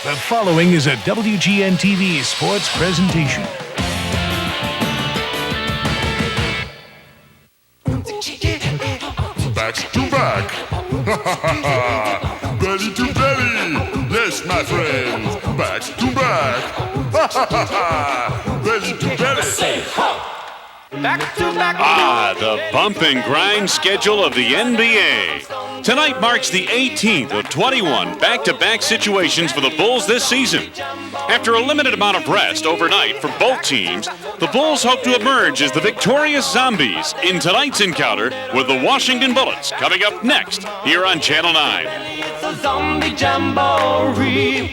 The following is a WGN-TV sports presentation. Back to back. Belly to belly. Yes, my friends. Back to back. Belly to belly. Back to back. The bump and grind schedule of the NBA. Tonight marks the 18th of 21 back-to-back situations for the Bulls this season. After a limited amount of rest overnight for both teams, the Bulls hope to emerge as the victorious Zombies in tonight's encounter with the Washington Bullets, coming up next here on Channel 9. It's a zombie jamboree.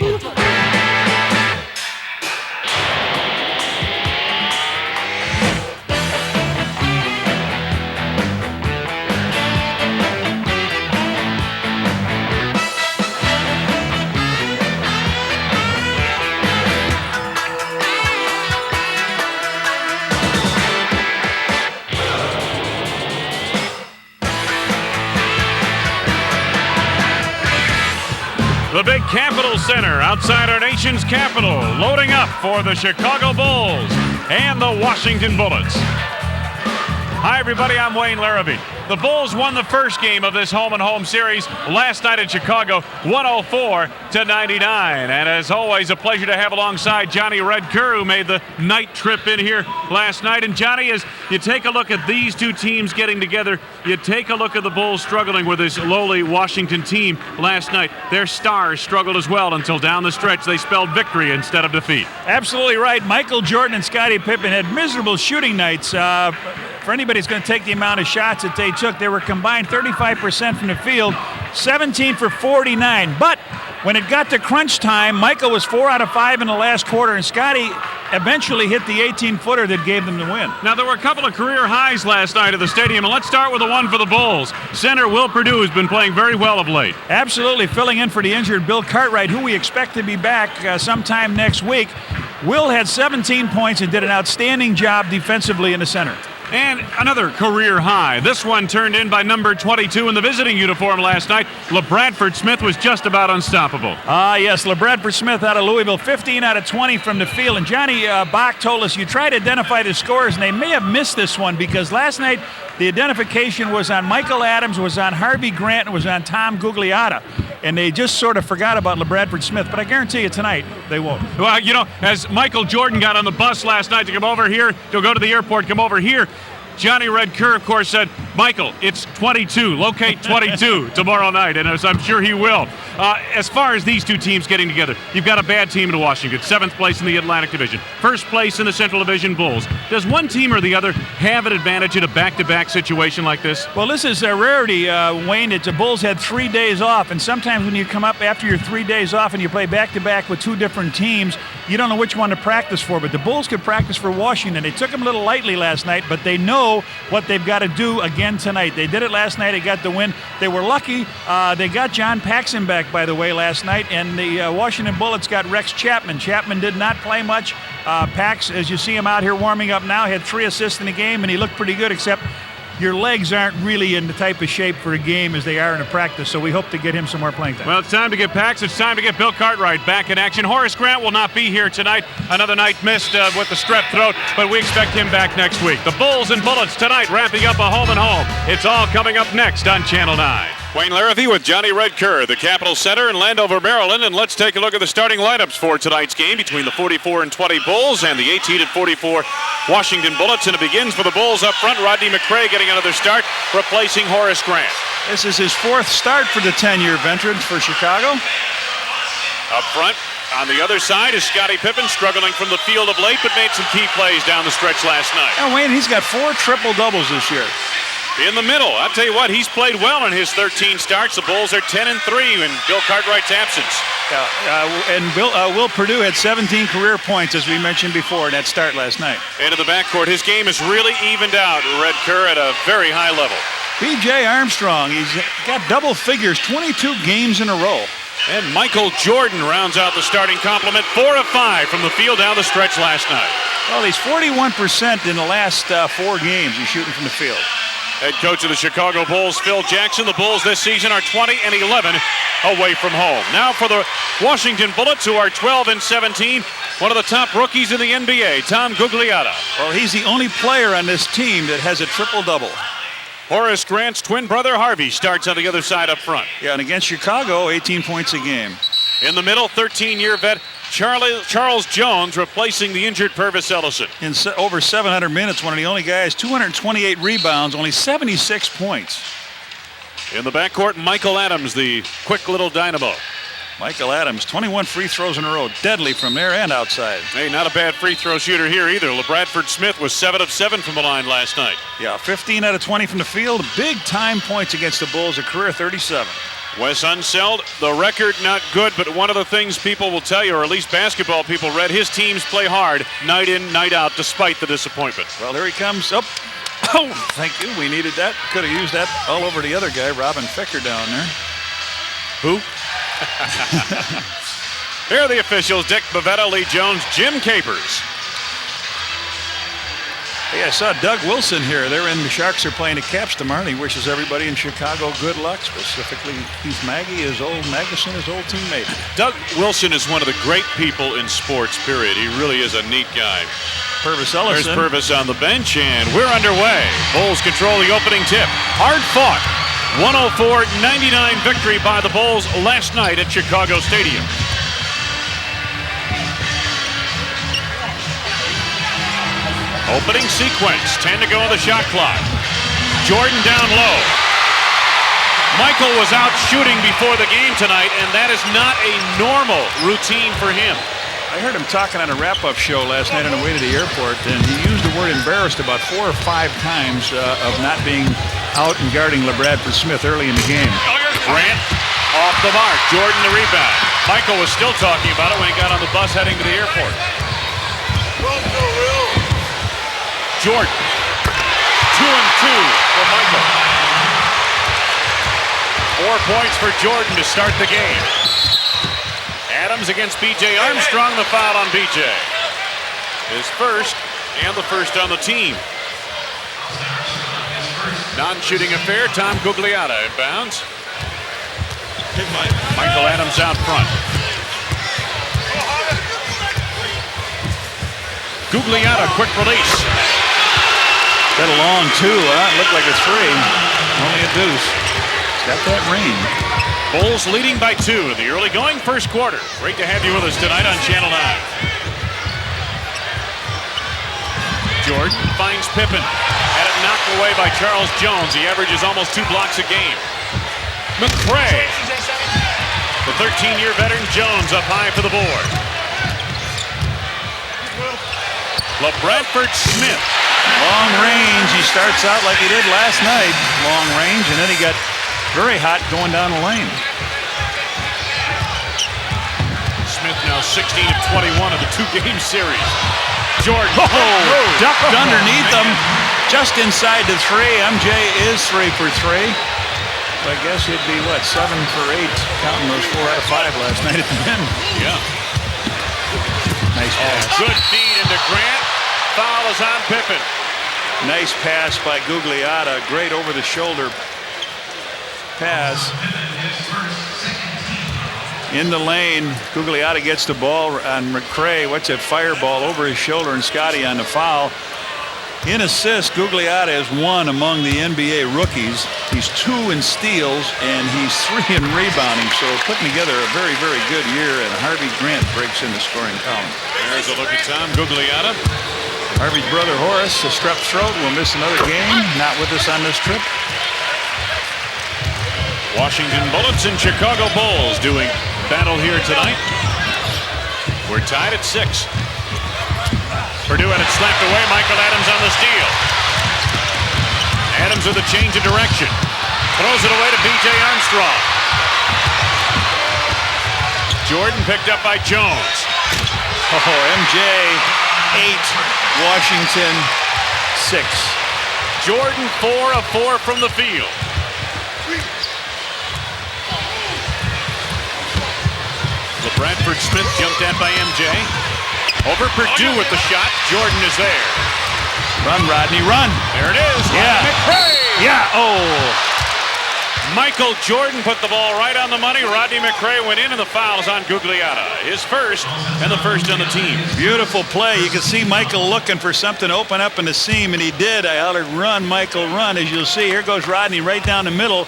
The big Capitol Center outside our nation's capital, loading up for the Chicago Bulls and the Washington Bullets. Hi, everybody. I'm Wayne Larrabee. The Bulls won the first game of this home-and-home series last night in Chicago, 104-99. And as always, a pleasure to have alongside Johnny Red Kerr, who made the night trip in here last night. And Johnny, as you take a look at these two teams getting together, you take a look at the Bulls struggling with this lowly Washington team last night. Their stars struggled as well until down the stretch they spelled victory instead of defeat. Absolutely right. Michael Jordan and Scottie Pippen had miserable shooting nights. For anybody who's going to take the amount of shots that they took, they were combined 35% from the field, 17 for 49. But when it got to crunch time, Michael was 4 out of 5 in the last quarter, and Scottie eventually hit the 18-footer that gave them the win. Now, there were a couple of career highs last night at the stadium, and let's start with the one for the Bulls. Center Will Perdue has been playing very well of late. Absolutely, filling in for the injured Bill Cartwright, who we expect to be back sometime next week. Will had 17 points and did an outstanding job defensively in the center. And another career high. This one turned in by number 22 in the visiting uniform last night. LaBradford Smith was just about unstoppable. Yes, LaBradford Smith out of Louisville, 15 out of 20 from the field. And Johnny Bach told us you try to identify the scorers, and they may have missed this one because last night the identification was on Michael Adams, was on Harvey Grant, and was on Tom Gugliotta. And they just sort of forgot about LaBradford Smith. But I guarantee you tonight, they won't. Well, you know, as Michael Jordan got on the bus last night to come over here, to go to the airport, come over here, Johnny Red Kerr, of course, said, Michael, it's 22. Locate 22 tomorrow night, and as I'm sure he will. As far as these two teams getting together, you've got a bad team in Washington, 7th place in the Atlantic Division, 1st place in the Central Division, Bulls. Does one team or the other have an advantage in a back-to-back situation like this? Well, this is a rarity, Wayne. The Bulls had 3 days off, and sometimes when you come up after your 3 days off and you play back-to-back with two different teams, you don't know which one to practice for. But the Bulls could practice for Washington. They took them a little lightly last night, but they know what they've got to do again tonight. They did it last night. They got the win. They were lucky. They got John Paxson back, by the way, last night, and the Washington Bullets got Rex Chapman. Chapman did not play much. Pax, as you see him out here warming up now, had 3 assists in the game, and he looked pretty good, except your legs aren't really in the type of shape for a game as they are in a practice, so we hope to get him some more playing time. Well, it's time to get Pax. It's time to get Bill Cartwright back in action. Horace Grant will not be here tonight. Another night missed with the strep throat, but we expect him back next week. The Bulls and Bullets tonight wrapping up a home-and-home. It's all coming up next on Channel 9. Wayne Larrabee with Johnny Red Kerr, the Capitol Center in Landover, Maryland. And let's take a look at the starting lineups for tonight's game between the 44-20 Bulls and the 18-44 Washington Bullets. And it begins for the Bulls up front. Rodney McCray getting another start, replacing Horace Grant. This is his 4th start for the 10-year veteran for Chicago. Up front, on the other side, is Scottie Pippen, struggling from the field of late, but made some key plays down the stretch last night. And Wayne, he's got 4 triple-doubles this year. In the middle, I'll tell you what, he's played well in his 13 starts. The Bulls are 10-3 in Bill Cartwright's absence. And Will Perdue had 17 career points, as we mentioned before, in that start last night. Into the backcourt, his game is really evened out. Red Kerr at a very high level. BJ Armstrong, he's got double figures, 22 games in a row. And Michael Jordan rounds out the starting complement, 4 of 5 from the field down the stretch last night. Well, he's 41% in the last 4 games he's shooting from the field. Head coach of the Chicago Bulls, Phil Jackson. The Bulls this season are 20-11 away from home. Now for the Washington Bullets, who are 12-17. One of the top rookies in the NBA, Tom Gugliotta. Well, he's the only player on this team that has a triple-double. Horace Grant's twin brother, Harvey, starts on the other side up front. Yeah, and against Chicago, 18 points a game. In the middle, 13-year vet Charles Jones replacing the injured Purvis Ellison. In over 700 minutes, one of the only guys, 228 rebounds, only 76 points. In the backcourt, Michael Adams, the quick little dynamo. Michael Adams, 21 free throws in a row, deadly from there and outside. Hey, not a bad free throw shooter here either. LaBradford Smith was 7 of 7 from the line last night. Yeah, 15 out of 20 from the field. Big time points against the Bulls, a career 37. Wes Unseld, the record not good, but one of the things people will tell you, or at least basketball people read, his teams play hard night in, night out, despite the disappointment. Well, here he comes. Oh, thank you. We needed that. Could have used that all over the other guy, Robin Ficker down there. Who? Here are the officials: Dick Bavetta, Lee Jones, Jim Capers. Hey, I saw Doug Wilson here. They're in. The Sharks are playing the Caps tomorrow. He wishes everybody in Chicago good luck, specifically Keith Maggie, Magnuson, his old teammate. Doug Wilson is one of the great people in sports, period. He really is a neat guy. Purvis Ellison. There's Purvis on the bench, and we're underway. Bulls control the opening tip. Hard fought. 104-99 victory by the Bulls last night at Chicago Stadium. Opening sequence, 10 to go on the shot clock. Jordan down low. Michael was out shooting before the game tonight, and that is not a normal routine for him. I heard him talking on a wrap-up show last night on the way to the airport, and he used the word embarrassed about 4 or 5 times of not being out and guarding LaBradford Smith early in the game. Grant off the mark. Jordan the rebound. Michael was still talking about it when he got on the bus heading to the airport. Jordan. 2 and 2 for Michael. 4 points for Jordan to start the game. Adams against BJ Armstrong, the foul on BJ. His first, and the first on the team. Non-shooting affair, Tom Gugliotta inbounds. Michael Adams out front. Gugliotta, quick release. Got a long 2, huh? It looked like a 3. Only a deuce. It's got that range. Bulls leading by 2 in the early going first quarter. Great to have you with us tonight on Channel 9. Jordan finds Pippen. Had it knocked away by Charles Jones. He averages almost 2 blocks a game. McCray. The 13-year veteran Jones up high for the board. LaBradford Smith. Long range. He starts out like he did last night. Long range, and then he got very hot going down the lane. Smith now 16 of 21 of the 2-game series. Jordan. Ducked underneath him. Just inside the 3. MJ is 3 for 3. I guess he'd be, 7 for 8, counting those 4 out of 5 last night at the end. Yeah. Nice pass. Good feed into Grant. Foul is on Pippen. Nice pass by Gugliotta. Great over-the-shoulder pass. In the lane, Gugliotta gets the ball on McCray. What's that fireball over his shoulder, and Scottie on the foul. In assists, Gugliotta is 1 among the NBA rookies. He's 2 in steals, and he's 3 in rebounding. So putting together a very, very good year, and Harvey Grant breaks in the scoring column. There's a look at Tom Gugliotta. Harvey's brother Horace, a strep throat, will miss another game. Not with us on this trip. Washington Bullets and Chicago Bulls doing battle here tonight. We're tied at 6. Purdue had it slapped away. Michael Adams on the steal. Adams with a change of direction. Throws it away to BJ Armstrong. Jordan picked up by Jones. MJ 8, Washington 6. Jordan 4 of 4 from the field. LaBradford Smith jumped at by MJ. Over Purdue with the shot. Jordan is there. Run, Rodney, run. There it is. Yeah. Rodney McCray. Yeah. Oh. Michael Jordan put the ball right on the money. Rodney McCray went in, and the foul's on Gugliotta. His first, and the first on the team. Beautiful play. You can see Michael looking for something to open up in the seam, and he did. I hollered, run, Michael, run. As you'll see, here goes Rodney right down the middle.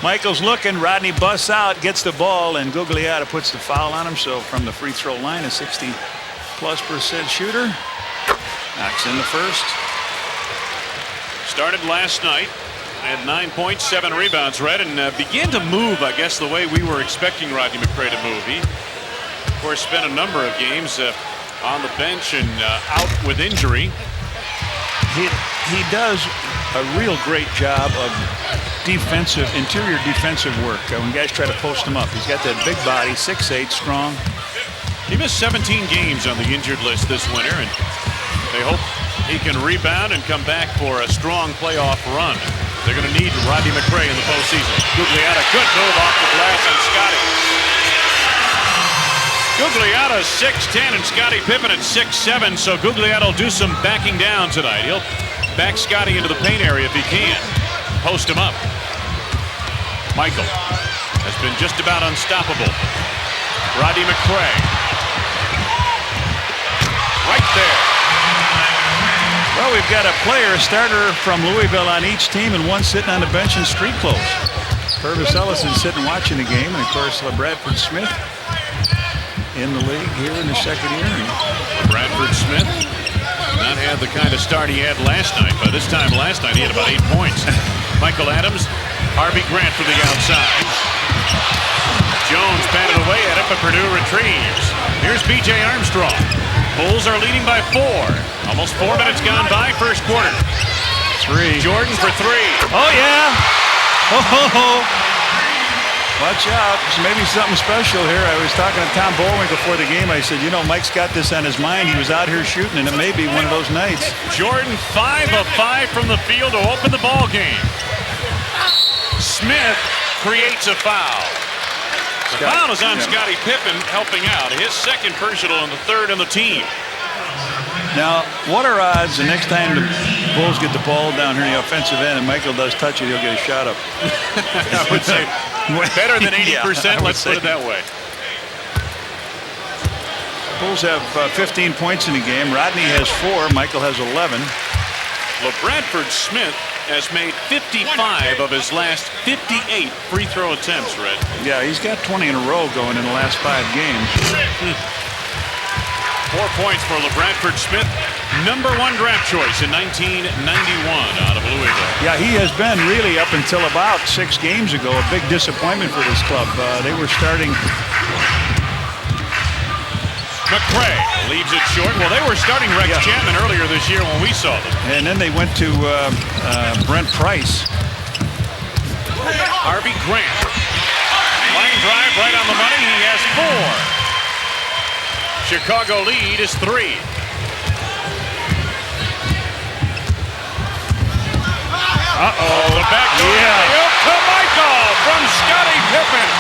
Michael's looking. Rodney busts out, gets the ball, and Gugliotta puts the foul on him. So from the free throw line, a 60+% shooter. Knocks in the first. Started last night. Had 9 points, 7 rebounds, Red, and began to move, I guess, the way we were expecting Rodney McCray to move. He, of course, spent a number of games on the bench and out with injury. He does a real great job of interior defensive work when guys try to post him up. He's got that big body, 6'8", strong. He missed 17 games on the injured list this winter, and they hope he can rebound and come back for a strong playoff run. They're going to need Rodney McCray in the postseason. Gugliotta, good move off the glass on Scottie. Gugliotta's 6'10", and Scottie Pippen at 6'7", so Gugliotta will do some backing down tonight. He'll back Scottie into the paint area if he can. Post him up. Michael has been just about unstoppable. Rodney McCray. Right there. Well, we've got a starter from Louisville on each team, and one sitting on the bench in street clothes. Purvis Ellison sitting watching the game, and of course LaBradford Smith in the league here in the second year. LaBradford Smith not had the kind of start he had last night. By this time last night he had about 8 points. Michael Adams, Harvey Grant from the outside. Jones batted away at it, but Purdue retrieves. Here's BJ Armstrong. Bulls are leading by 4. Almost 4 minutes gone by, first quarter. 3. Jordan for 3. Oh, yeah. Oh. Watch out. There's maybe something special here. I was talking to Tom Bowling before the game. I said, you know, Mike's got this on his mind. He was out here shooting, and it may be one of those nights. Jordan 5 of 5 from the field to open the ball game. Smith creates a foul. The foul is on Scottie Pippen, helping out. His second personal and the third on the team. Now, what are odds the next time the Bulls get the ball down here in the offensive end and Michael does touch it, he'll get a shot up? I would say better than 80%. Let's put it that way. Bulls have 15 points in the game. Rodney has 4. Michael has 11. LaBradford Smith has made 55 of his last 58 free throw attempts, Red. Yeah, he's got 20 in a row going in the last 5 games. 4 points for LaBradford Smith, #1 draft choice in 1991 out of Louisville. Yeah, he has been really, up until about 6 games ago, a big disappointment for this club. They were starting. McCray leaves it short. Well, they were starting Rex Chapman earlier this year when we saw them. And then they went to Brent Price. Harvey Grant. Line drive right on the money. He has 4. Chicago lead is 3. Uh-oh. The backdoor layup to Michael from Scottie Pippen.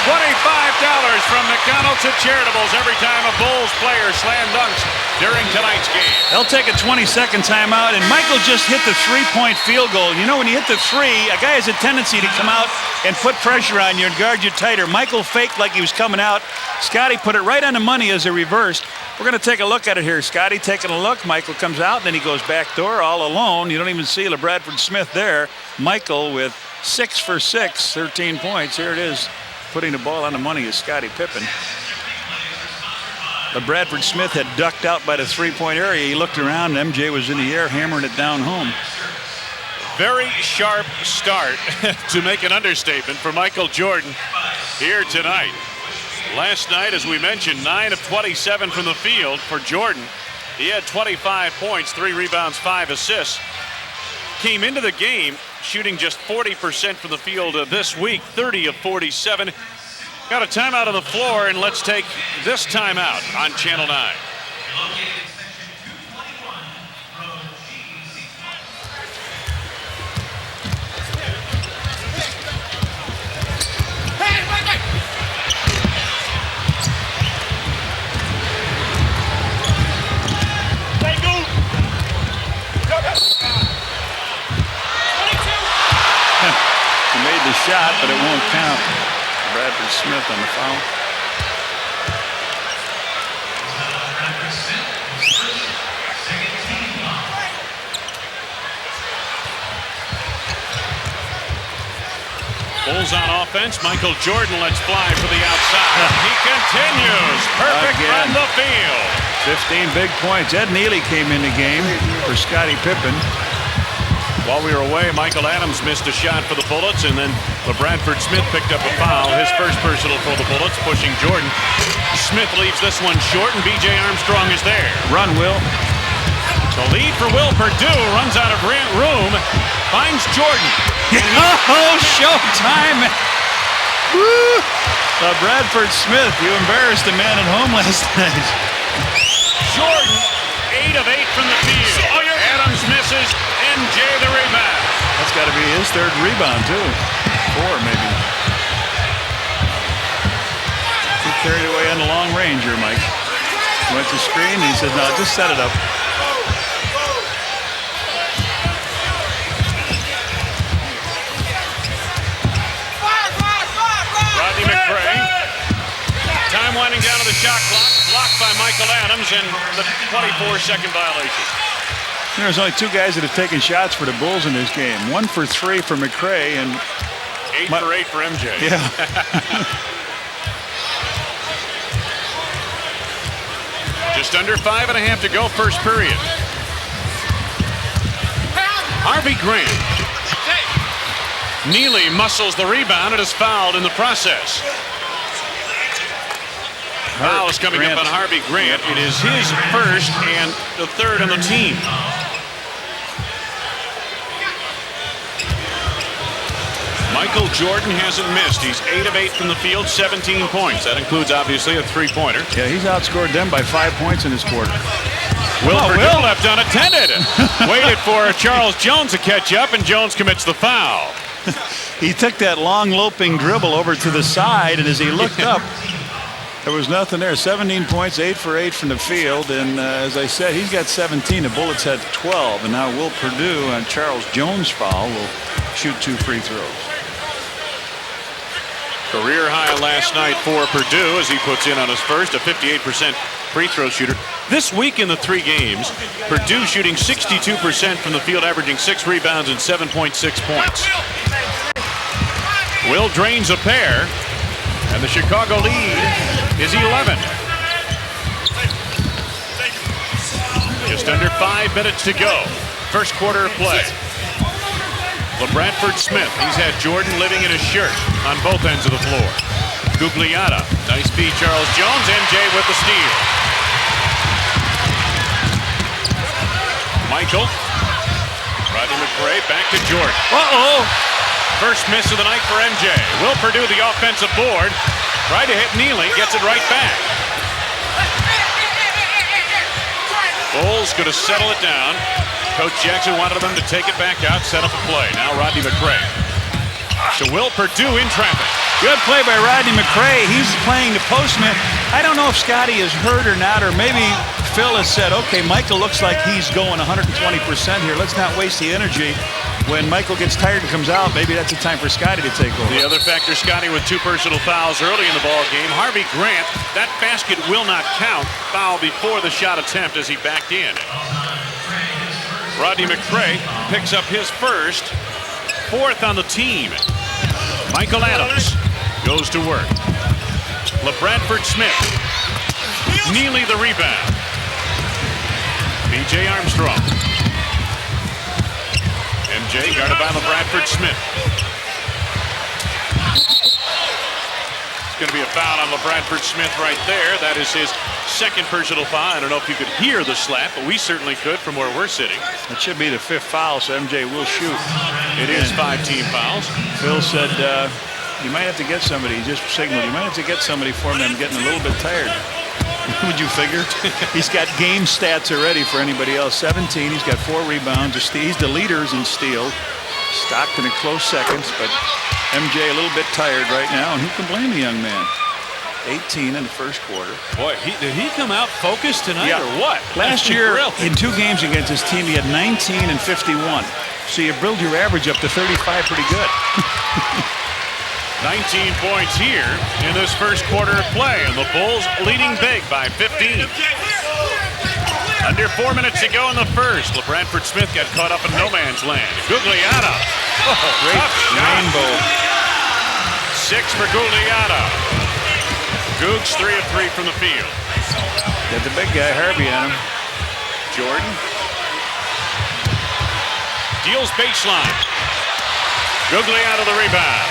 $25 from McDonald's at Charitables every time a Bulls player slam dunks during tonight's game. They'll take a 20-second timeout, and Michael just hit the 3-point field goal. You know, when you hit the 3, a guy has a tendency to come out and put pressure on you and guard you tighter. Michael faked like he was coming out. Scottie put it right on the money as a reversed. We're going to take a look at it here. Scottie taking a look. Michael comes out, and then he goes back door all alone. You don't even see LaBradford Smith there. Michael with 6 for 6, 13 points. Here it is. Putting the ball on the money is Scottie Pippen. LaBradford Smith had ducked out by the 3-point area. He looked around, and MJ was in the air hammering it down home. Very sharp start, to make an understatement, for Michael Jordan here tonight. Last night, as we mentioned, 9 of 27 from the field for Jordan. He had 25 points, 3 rebounds, 5 assists. Came into the game shooting just 40% from the field this week, 30 of 47. Got a timeout on the floor, and let's take this timeout on Channel 9. shot, but it won't count. Bradford Smith on the foul. Bulls on offense. Michael Jordan lets fly for the outside. He continues. Perfect from the field. 15 big points. Ed Neely came in the game for Scottie Pippen. While we were away, Michael Adams missed a shot for the Bullets, and then LaBradford Smith picked up a foul. His first personal for the Bullets, pushing Jordan. Smith leaves this one short, and BJ Armstrong is there. Run, Will. The lead for Will Perdue, runs out of room, finds Jordan. Oh, Showtime! Woo! Bradford Smith, you embarrassed a man at home last night. Jordan, 8 of 8 from the field. Adams misses, MJ the rebound. That's got to be his third rebound, too. 4, maybe. He carried away on the long range here, Mike. Went to screen, and he said, no, just set it up. Rodney McCray. Time winding down to the shot clock. Blocked by Michael Adams and the 24-second violation. There's only 2 guys that have taken shots for the Bulls in this game. 1 for 3 for McCray and 8 for 8 for MJ. Yeah. Just under 5.5 to go, first period. Harvey Grant. Neely muscles the rebound and is fouled in the process. Foul is coming up on Harvey Grant. It is his first and the third on the team. Michael Jordan hasn't missed. He's 8 of 8 from the field, 17 points. That includes, obviously, a 3-pointer. Yeah, he's outscored them by 5 points in this quarter. Will left unattended. Waited for Charles Jones to catch up, and Jones commits the foul. He took that long loping dribble over to the side, and as he looked up, there was nothing there. 17 points, 8 for 8 from the field, and as I said, he's got 17. The Bullets had 12, and now Will Perdue on Charles Jones' foul will shoot 2 free throws. Career high last night for Perdue as he puts in on his first, a 58% free throw shooter. This week in the 3 games, Perdue shooting 62% from the field, averaging 6 rebounds and 7.6 points. Will drains a pair, and the Chicago lead is 11. Just under 5 minutes to go. First quarter of play. LaBradford Smith, he's had Jordan living in his shirt on both ends of the floor. Gugliotta, nice beat, Charles Jones, MJ with the steal. Michael, Rodney McCray, back to Jordan. First miss of the night for MJ. Will Perdue the offensive board. Tried to hit Neely, gets it right back. Bulls going to settle it down. Coach Jackson wanted them to take it back out, set up a play. Now Rodney McCray. So Will Perdue in traffic. Good play by Rodney McCray. He's playing the postman. I don't know if Scottie is hurt or not, or maybe Phil has said, okay, Michael looks like he's going 120% here. Let's not waste the energy. When Michael gets tired and comes out, maybe that's a time for Scottie to take over. The other factor, Scottie with 2 personal fouls early in the ball game. Harvey Grant, that basket will not count. Foul before the shot attempt as he backed in. Rodney McCray picks up his first, 4th on the team. Michael Adams goes to work. LaBradford Smith. Neely the rebound. BJ Armstrong. MJ guarded by LaBradford Smith. It's going to be a foul on LaBradford Smith right there. That is his second personal foul. I don't know if you could hear the slap, but we certainly could from where we're sitting. It should be the 5th foul, so MJ will shoot. It is 5 team fouls. Phil said, you might have to get somebody. He just signaled, you might have to get somebody for me. I'm getting a little bit tired. Would you figure? He's got game stats already for anybody else. 17, he's got 4 rebounds. He's the leaders in steals. Stockton in close seconds, but MJ a little bit tired right now, and who can blame the young man? 18 in the first quarter. Boy, did he come out focused tonight or what? Last year, in 2 games against his team, he had 19 and 51. So you build your average up to 35 pretty good. 19 points here in this first quarter of play, and the Bulls leading big by 15. Under 4 minutes to go in the first. LaBradford Smith got caught up in no man's land. Gugliotta. Great rainbow. 6 for Gugliotta. Googs 3 of 3 from the field. Got the big guy Harvey on him. Jordan deals baseline. Gugliotta the rebound.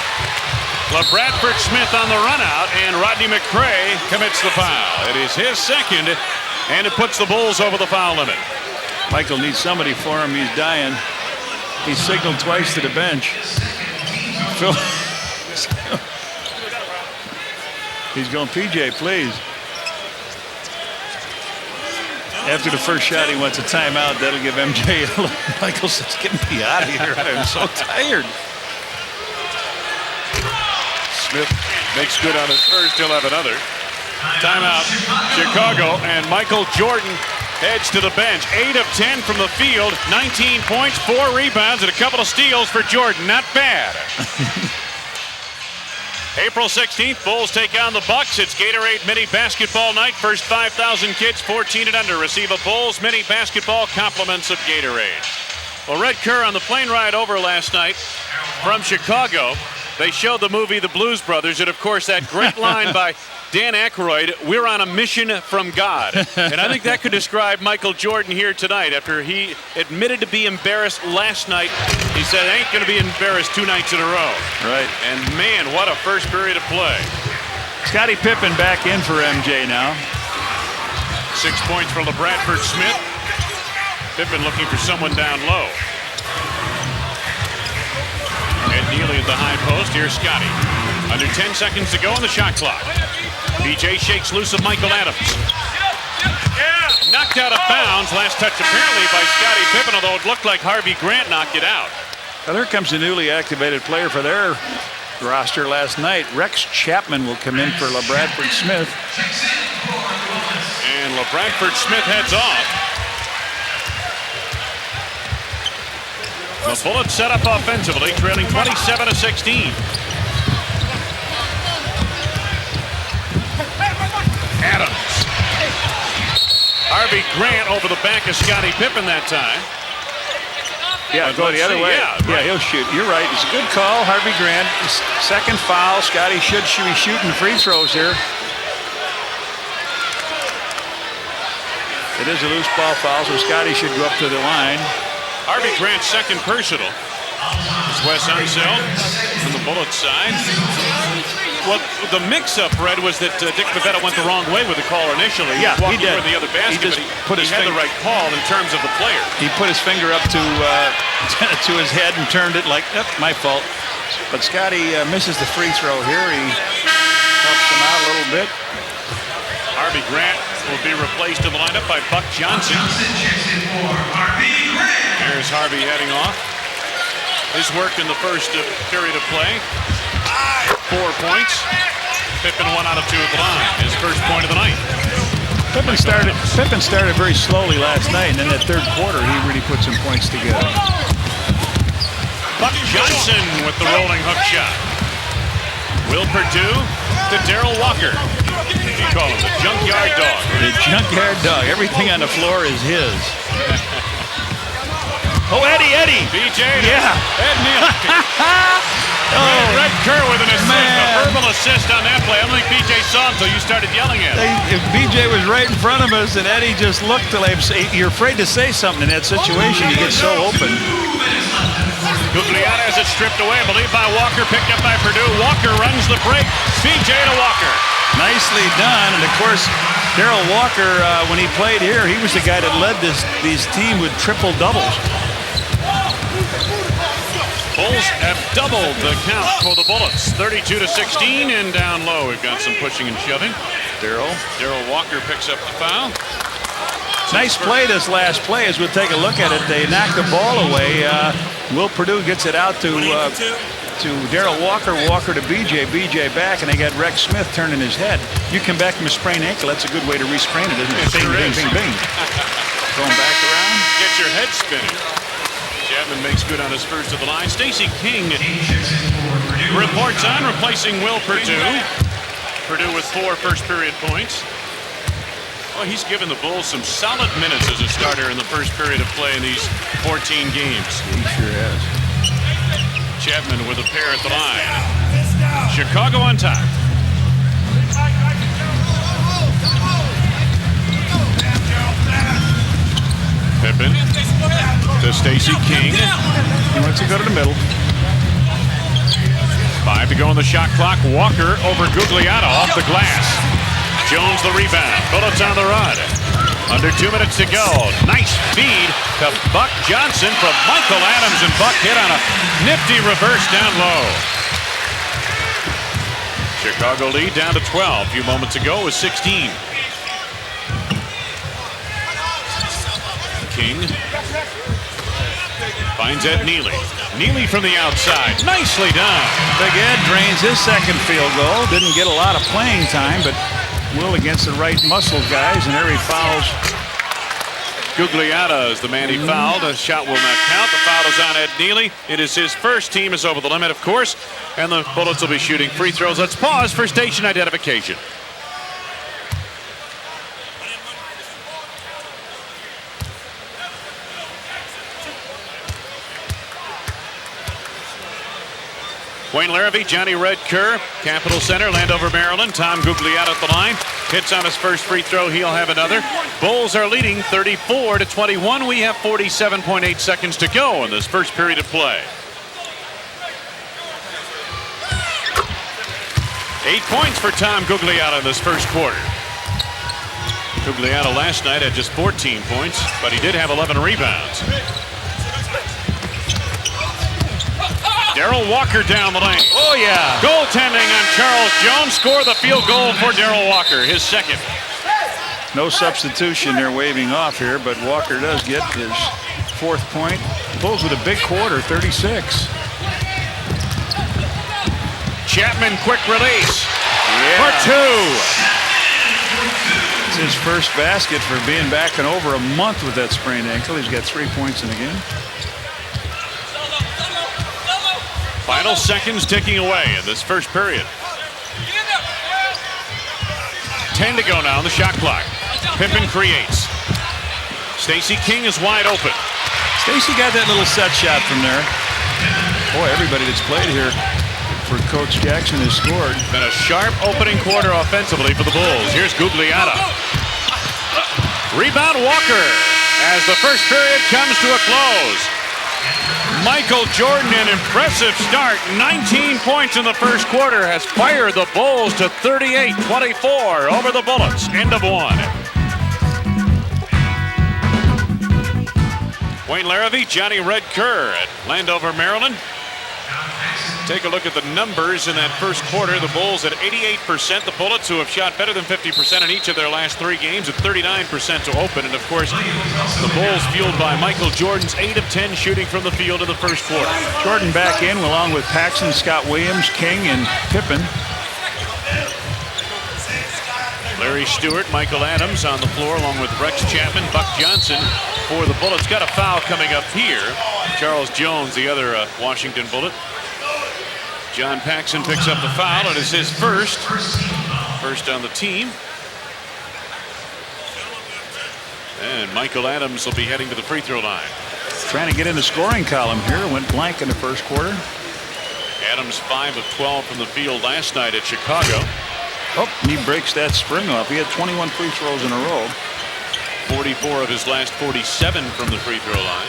LaBradford Smith on the run out, and Rodney McCray commits the foul. It is his second, and it puts the Bulls over the foul limit. Michael needs somebody for him. He's dying. He signaled twice to the bench. Phil. He's going, PJ, please. After the first shot, he wants a timeout. That'll give MJ a look. Michael says, get me out of here. I'm so tired. Smith makes good on his first. He'll have another. Timeout, Chicago, and Michael Jordan heads to the bench. 8 of 10 from the field, 19 points, 4 rebounds, and a couple of steals for Jordan. Not bad. April 16th, Bulls take on the Bucks. It's Gatorade Mini Basketball Night. First 5,000 kids 14 and under receive a Bulls Mini Basketball compliments of Gatorade. Well, Red Kerr on the plane ride over last night from Chicago, they showed the movie The Blues Brothers, and of course that great line by Dan Aykroyd, we're on a mission from God. And I think that could describe Michael Jordan here tonight. After he admitted to be embarrassed last night, he said, I ain't going to be embarrassed 2 nights in a row. Right. And man, what a first period of play. Scottie Pippen back in for MJ now. 6 points for LaBradford Smith. Pippen looking for someone down low. Ed Neely at the high post. Here's Scottie. Under 10 seconds to go on the shot clock. BJ shakes loose of Michael Adams. Knocked out of bounds. Last touch apparently by Scottie Pippen, although it looked like Harvey Grant knocked it out. Well, there comes a newly activated player for their roster last night. Rex Chapman will come in for LaBradford Smith. And LaBradford Smith heads off. The Bullets set up offensively, trailing 27-16. Adams. Harvey Grant over the back of Scottie Pippen that time. Yeah, go the other way. Yeah, right. He'll shoot. You're right. It's a good call. Harvey Grant. Second foul. Scottie should be shooting free throws here. It is a loose ball foul, so Scottie should go up to the line. Harvey Grant's second personal. It's Wes Unseld from the Bullets side. Well, the mix-up, Red, was that Dick Pavetta went the wrong way with the call initially. Yeah, he did. Toward the other basket, He just put his had the right call in terms of the player. He put his finger up to to his head and turned it like, my fault. But Scottie misses the free throw here. He helps him out a little bit. Harvey Grant will be replaced in the lineup by Buck Johnson. There's Harvey heading off. His work in the first period of play. 4 points. Pippen 1 out of 2 at the line. His first point of the night. Pippen started very slowly last night, and in that third quarter, he really put some points together. Buck Johnson with the rolling hook shot. Will Perdue to Darrell Walker. We call him the junkyard dog. The junkyard dog. Everything on the floor is his. Oh, Eddie. BJ. Yeah. Ed Neely. Red Kerr with an assist, a verbal assist on that play. I don't think BJ saw him until you started yelling at him. If BJ was right in front of us and Eddie just looked to like, you're afraid to say something in that situation. You get so open. Gugliotta has it stripped away, I believe by Walker, picked up by Perdue. Walker runs the break. BJ to Walker. Nicely done. And of course, Darrell Walker, when he played here, he was the guy that led this team with triple doubles. Bulls have doubled the count for the Bullets. 32-16, and down low we've got some pushing and shoving. Darrell Walker picks up the foul. Nice play this last play as we'll take a look at it. They knock the ball away. Will Perdue gets it out to Darrell Walker. Walker to BJ back, and they got Rex Smith turning his head. You come back from a sprained ankle, that's a good way to re-sprain it, isn't it? It sure is. Bing. Going back around. Get your head spinning. BJ Chapman makes good on his first of the line. Stacey King reports on, replacing Will Perdue. Perdue with 4 first-period points. Well, he's given the Bulls some solid minutes as a starter in the first period of play in these 14 games. He sure has. Chapman with a pair at the line. Chicago on top. Pippen to Stacey King. He wants to go to the middle. 5 to go on the shot clock. Walker over Gugliotta off the glass. Jones the rebound. Bullets on the run. Under 2 minutes to go. Nice feed to Buck Johnson from Michael Adams, and Buck hit on a nifty reverse down low. Chicago lead down to 12. A few moments ago was 16. King finds Ed Neely. Neely from the outside. Nicely done. Big Ed drains his second field goal. Didn't get a lot of playing time, but will against the right muscle guys, and there he fouls. Gugliotta is the man he fouled. A shot will not count. The foul is on Ed Neely. It is his first. Team is over the limit, of course, and the Bullets will be shooting free throws. Let's pause for station identification. Wayne Larrabee, Johnny Red Kerr, Capital Center, Landover, Maryland. Tom Gugliotta at the line. Hits on his first free throw. He'll have another. Bulls are leading 34-21. We have 47.8 seconds to go in this first period of play. 8 points for Tom Gugliotta in this first quarter. Gugliotta last night had just 14 points, but he did have 11 rebounds. Darrell Walker down the lane. Oh, yeah. Goaltending on Charles Jones. Score the field goal for Darrell Walker, his second. No substitution. They're waving off here, but Walker does get his 4th point. Bulls with a big quarter, 36. Chapman, quick release. For 2. It's his first basket for being back in over a month with that sprained ankle. He's got 3 points in the game. Final seconds ticking away in this first period. 10 to go now on the shot clock. Pippen creates. Stacey King is wide open. Stacey got that little set shot from there. Boy, everybody that's played here for Coach Jackson has scored. Been a sharp opening quarter offensively for the Bulls. Here's Gugliotta. Rebound Walker as the first period comes to a close. Michael Jordan, an impressive start. 19 points in the first quarter, has fired the Bulls to 38-24 over the Bullets. End of 1. Wayne Larrabee, Johnny Red Kerr at Landover, Maryland. Take a look at the numbers in that first quarter. The Bulls at 88%. The Bullets, who have shot better than 50% in each of their last 3 games, at 39% to open. And, of course, the Bulls fueled by Michael Jordan's 8 of 10 shooting from the field in the first quarter. Jordan back in along with Paxson, Scott Williams, King, and Pippen. Larry Stewart, Michael Adams on the floor along with Rex Chapman, Buck Johnson for the Bullets. Got a foul coming up here. Charles Jones, the other Washington Bullet. John Paxson picks up the foul. It is his first on the team. And Michael Adams will be heading to the free throw line. Trying to get in the scoring column here. Went blank in the first quarter. Adams 5 of 12 from the field last night at Chicago. Oh, and he breaks that spring off. He had 21 free throws in a row. 44 of his last 47 from the free throw line.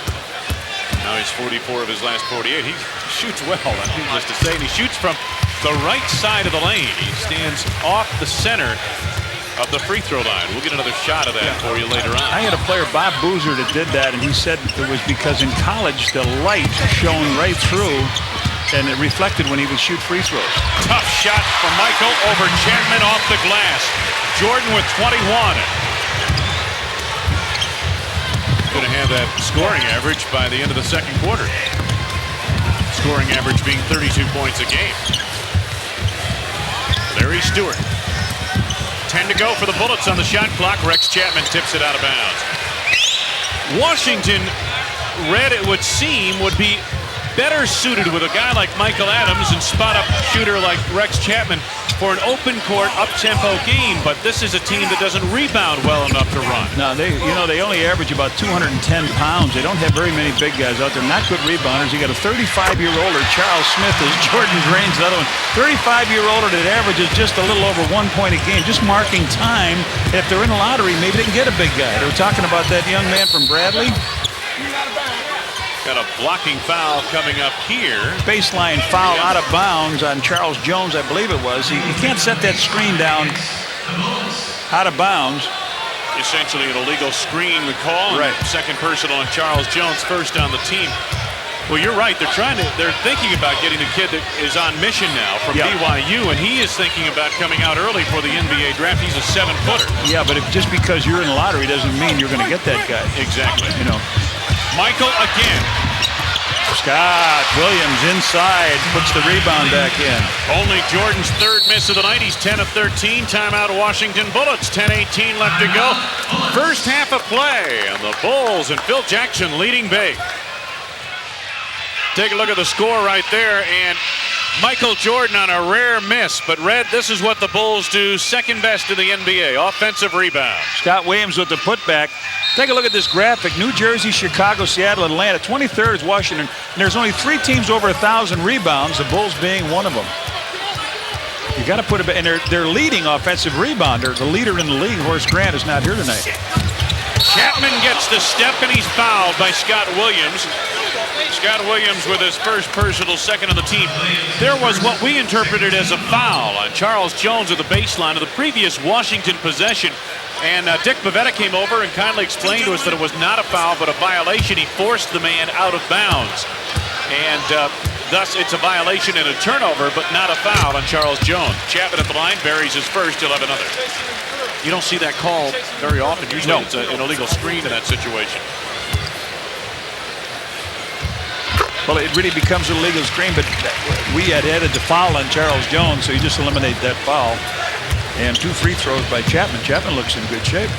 Now he's 44 of his last 48. He shoots well, needless to say, and he shoots from the right side of the lane. He stands off the center of the free throw line. We'll get another shot of that for you later on. I had a player, Bob Boozer, that did that, and he said it was because in college the light shone right through and it reflected when he would shoot free throws. Tough shot from Michael over Chapman off the glass. Jordan with 21. Going to have that scoring average by the end of the second quarter. Scoring average being 32 points a game. Larry Stewart. 10 to go for the Bullets on the shot clock. Rex Chapman tips it out of bounds. Washington Red, it would seem, would be better suited with a guy like Michael Adams and spot-up shooter like Rex Chapman for an open court, up-tempo game, but this is a team that doesn't rebound well enough to run. No, they only average about 210 pounds. They don't have very many big guys out there. Not good rebounders. You got a 35-year-older, Charles Smith, is Jordan Drain's another one. 35-year-older that averages just a little over 1 point a game, just marking time. If they're in the lottery, maybe they can get a big guy. They were talking about that young man from Bradley. Got a blocking foul coming up here. Baseline foul out of bounds on Charles Jones, I believe it was. You can't set that screen down out of bounds. Essentially an illegal screen call. Right. Second personal on Charles Jones, first on the team. Well, you're right. They're thinking about getting the kid that is on mission now from BYU, and he is thinking about coming out early for the NBA draft. He's a 7-footer. Yeah, but just because you're in the lottery doesn't mean you're going to get that guy. Exactly. You know. Michael again. Scott Williams inside, puts the rebound back in. Only Jordan's third miss of the night. He's 10 of 13. Timeout Washington Bullets. 10:18 left to go. First half of play, and the Bulls and Phil Jackson leading big. Take a look at the score right there, and Michael Jordan on a rare miss. But, Red, this is what the Bulls do second best in the NBA, offensive rebound. Scott Williams with the putback. Take a look at this graphic. New Jersey, Chicago, Seattle, Atlanta. 23rd is Washington. And there's only 3 teams over 1,000 rebounds, the Bulls being one of them. You got to put it, and they're leading offensive rebounder. The leader in the league, Horace Grant, is not here tonight. Chapman gets the step, and he's fouled by Scott Williams. Scott Williams with his first personal, second on the team. There was what we interpreted as a foul on Charles Jones at the baseline of the previous Washington possession. And Dick Bavetta came over and kindly explained to us that it was not a foul, but a violation. He forced the man out of bounds. And thus, it's a violation and a turnover, but not a foul on Charles Jones. Chapman at the line, buries his first, he'll have another. You don't see that call very often. Usually it's an illegal screen in that situation. Well, it really becomes an illegal screen, but we had added the foul on Charles Jones, so you just eliminate that foul. And 2 free throws by Chapman. Chapman looks in good shape.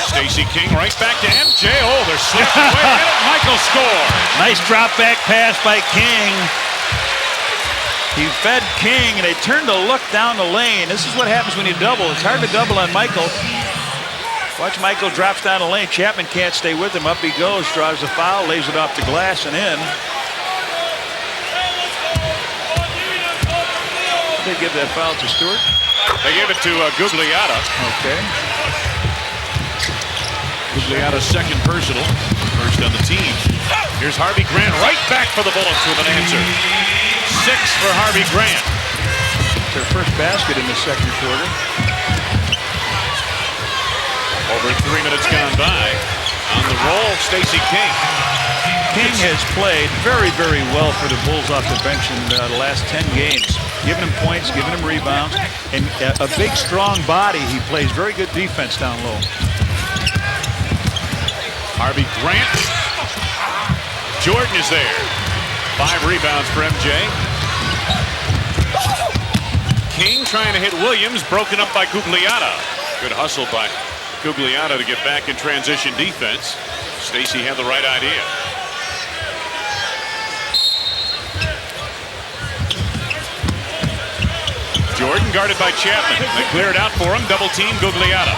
Stacey King right back to MJ. Oh, they're slipping away. Michael scores. Nice drop back pass by King. He fed King, and they turned to look down the lane. This is what happens when you double. It's hard to double on Michael. Watch Michael drops down the lane. Chapman can't stay with him. Up he goes, drives the foul, lays it off the glass and in. They give that foul to Stewart? They gave it to Gugliotta. Okay. Gugliotta's second personal. First on the team. Here's Harvey Grant right back for the Bullets with an answer. 6 for Harvey Grant. It's their first basket in the second quarter. Over 3 minutes gone by. On the roll, Stacey King. King has played very, very well for the Bulls off the bench in the last 10 games. Giving him points, giving him rebounds, and a big, strong body. He plays very good defense down low. Harvey Grant. Jordan is there. 5 rebounds for MJ. King trying to hit Williams, broken up by Gugliotta. Good hustle by Gugliotta to get back in transition defense. Stacey had the right idea. Jordan guarded by Chapman. They clear it out for him. Double team Gugliotta.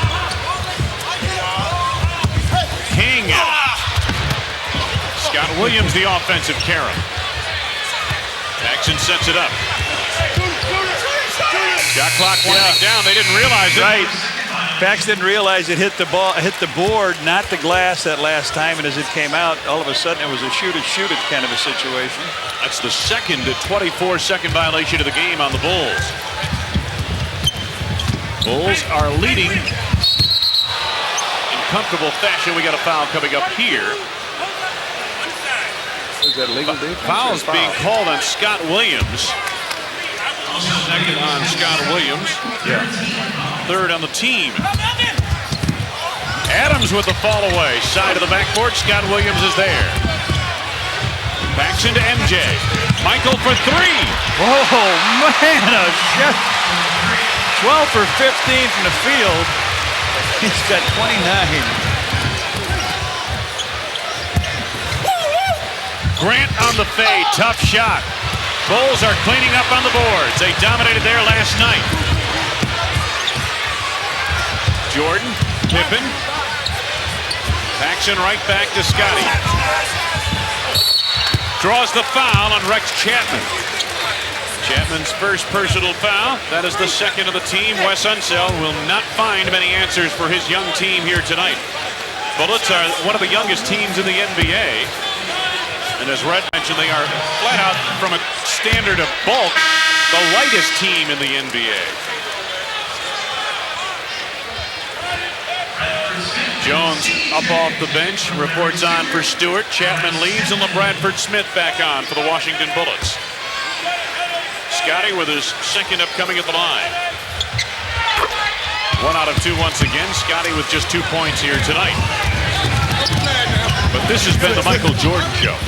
King. Scott Williams, the offensive carom. Jackson sets it up. Shot clock winding down. They didn't realize it. Right. Pax didn't realize it hit the ball, hit the board, not the glass that last time. And as it came out, all of a sudden it was a shoot it kind of a situation. That's the second 24-second violation of the game on the Bulls. Bulls are leading in comfortable fashion. We got a foul coming up here. Is that legal defense? Foul's being called on Scott Williams. Second on Scott Williams. Yeah. Third on the team. Adams with the fall away. Side of the backboard. Scott Williams is there. Backs into MJ. Michael for 3. Whoa, man, a shot. 12 for 15 from the field. He's got 29. Grant on the fade. Tough shot. Bulls are cleaning up on the boards. They dominated there last night. Jordan, Pippen. Paxson right back to Scottie. Draws the foul on Rex Chapman. Chapman's first personal foul. That is the second of the team. Wes Unseld will not find many answers for his young team here tonight. Bullets are one of the youngest teams in the NBA. And as Red mentioned, they are flat out, from a standard of bulk, the lightest team in the NBA. Jones up off the bench, reports on for Stewart. Chapman leaves, and LaBradford Smith back on for the Washington Bullets. Scottie with his second upcoming at the line. 1 out of 2 once again. Scottie with just 2 points here tonight. But this has been the Michael Jordan show.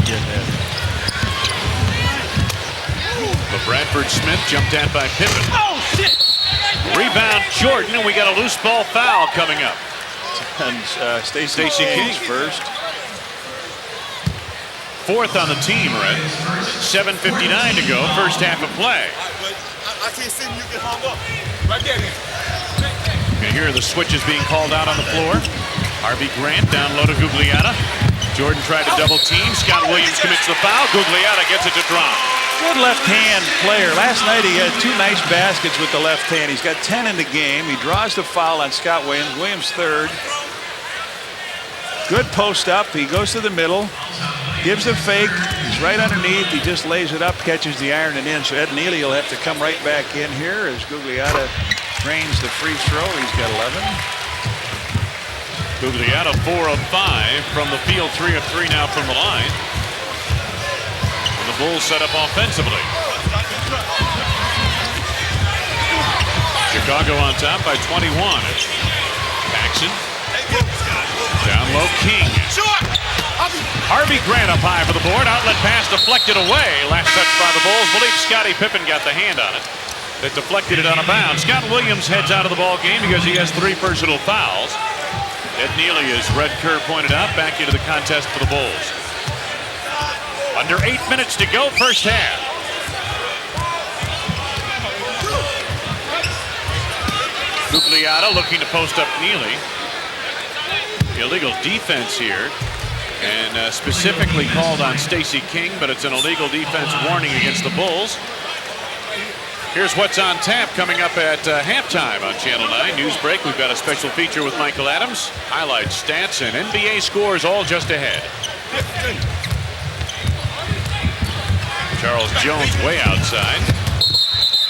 LaBradford Smith jumped at by Pippen. Oh, shit! Rebound Jordan, and we got a loose ball foul coming up. And Stacey King first. Fourth on the team, Red. 7:59 to go, first half of play. I can't see you get hung up. Right there. You can hear the switches being called out on the floor. Harvey Grant down low to Gugliotta. Jordan tried to double team. Scott Williams commits the foul. Gugliotta gets it to drop. Good left-hand player. Last night he had 2 nice baskets with the left hand. He's got 10 in the game. He draws the foul on Scott Williams. Williams third. Good post up. He goes to the middle. Gives the fake. He's right underneath. He just lays it up, catches the iron and in. So Ed Neely will have to come right back in here as Gugliotta drains the free throw. He's got 11. Gugliotta 4 of 5 from the field, 3 of 3 now from the line. And the Bulls set up offensively. Chicago on top by 21. Paxson. Down low, King. Harvey Grant up high for the board. Outlet pass deflected away. Last touch by the Bulls. Believe Scottie Pippen got the hand on it. That deflected it on a bounce. Scott Williams heads out of the ball game because he has 3 personal fouls. Ed Neely, as Red Kerr pointed out, back into the contest for the Bulls. Under 8 minutes to go, first half. Gugliotta looking to post up Neely. Illegal defense here, and specifically called on Stacey King, but it's an illegal defense warning against the Bulls. Here's what's on tap coming up at halftime on Channel 9 News Break. We've got a special feature with Michael Adams, highlights, stats, and NBA scores all just ahead. Charles Jones way outside.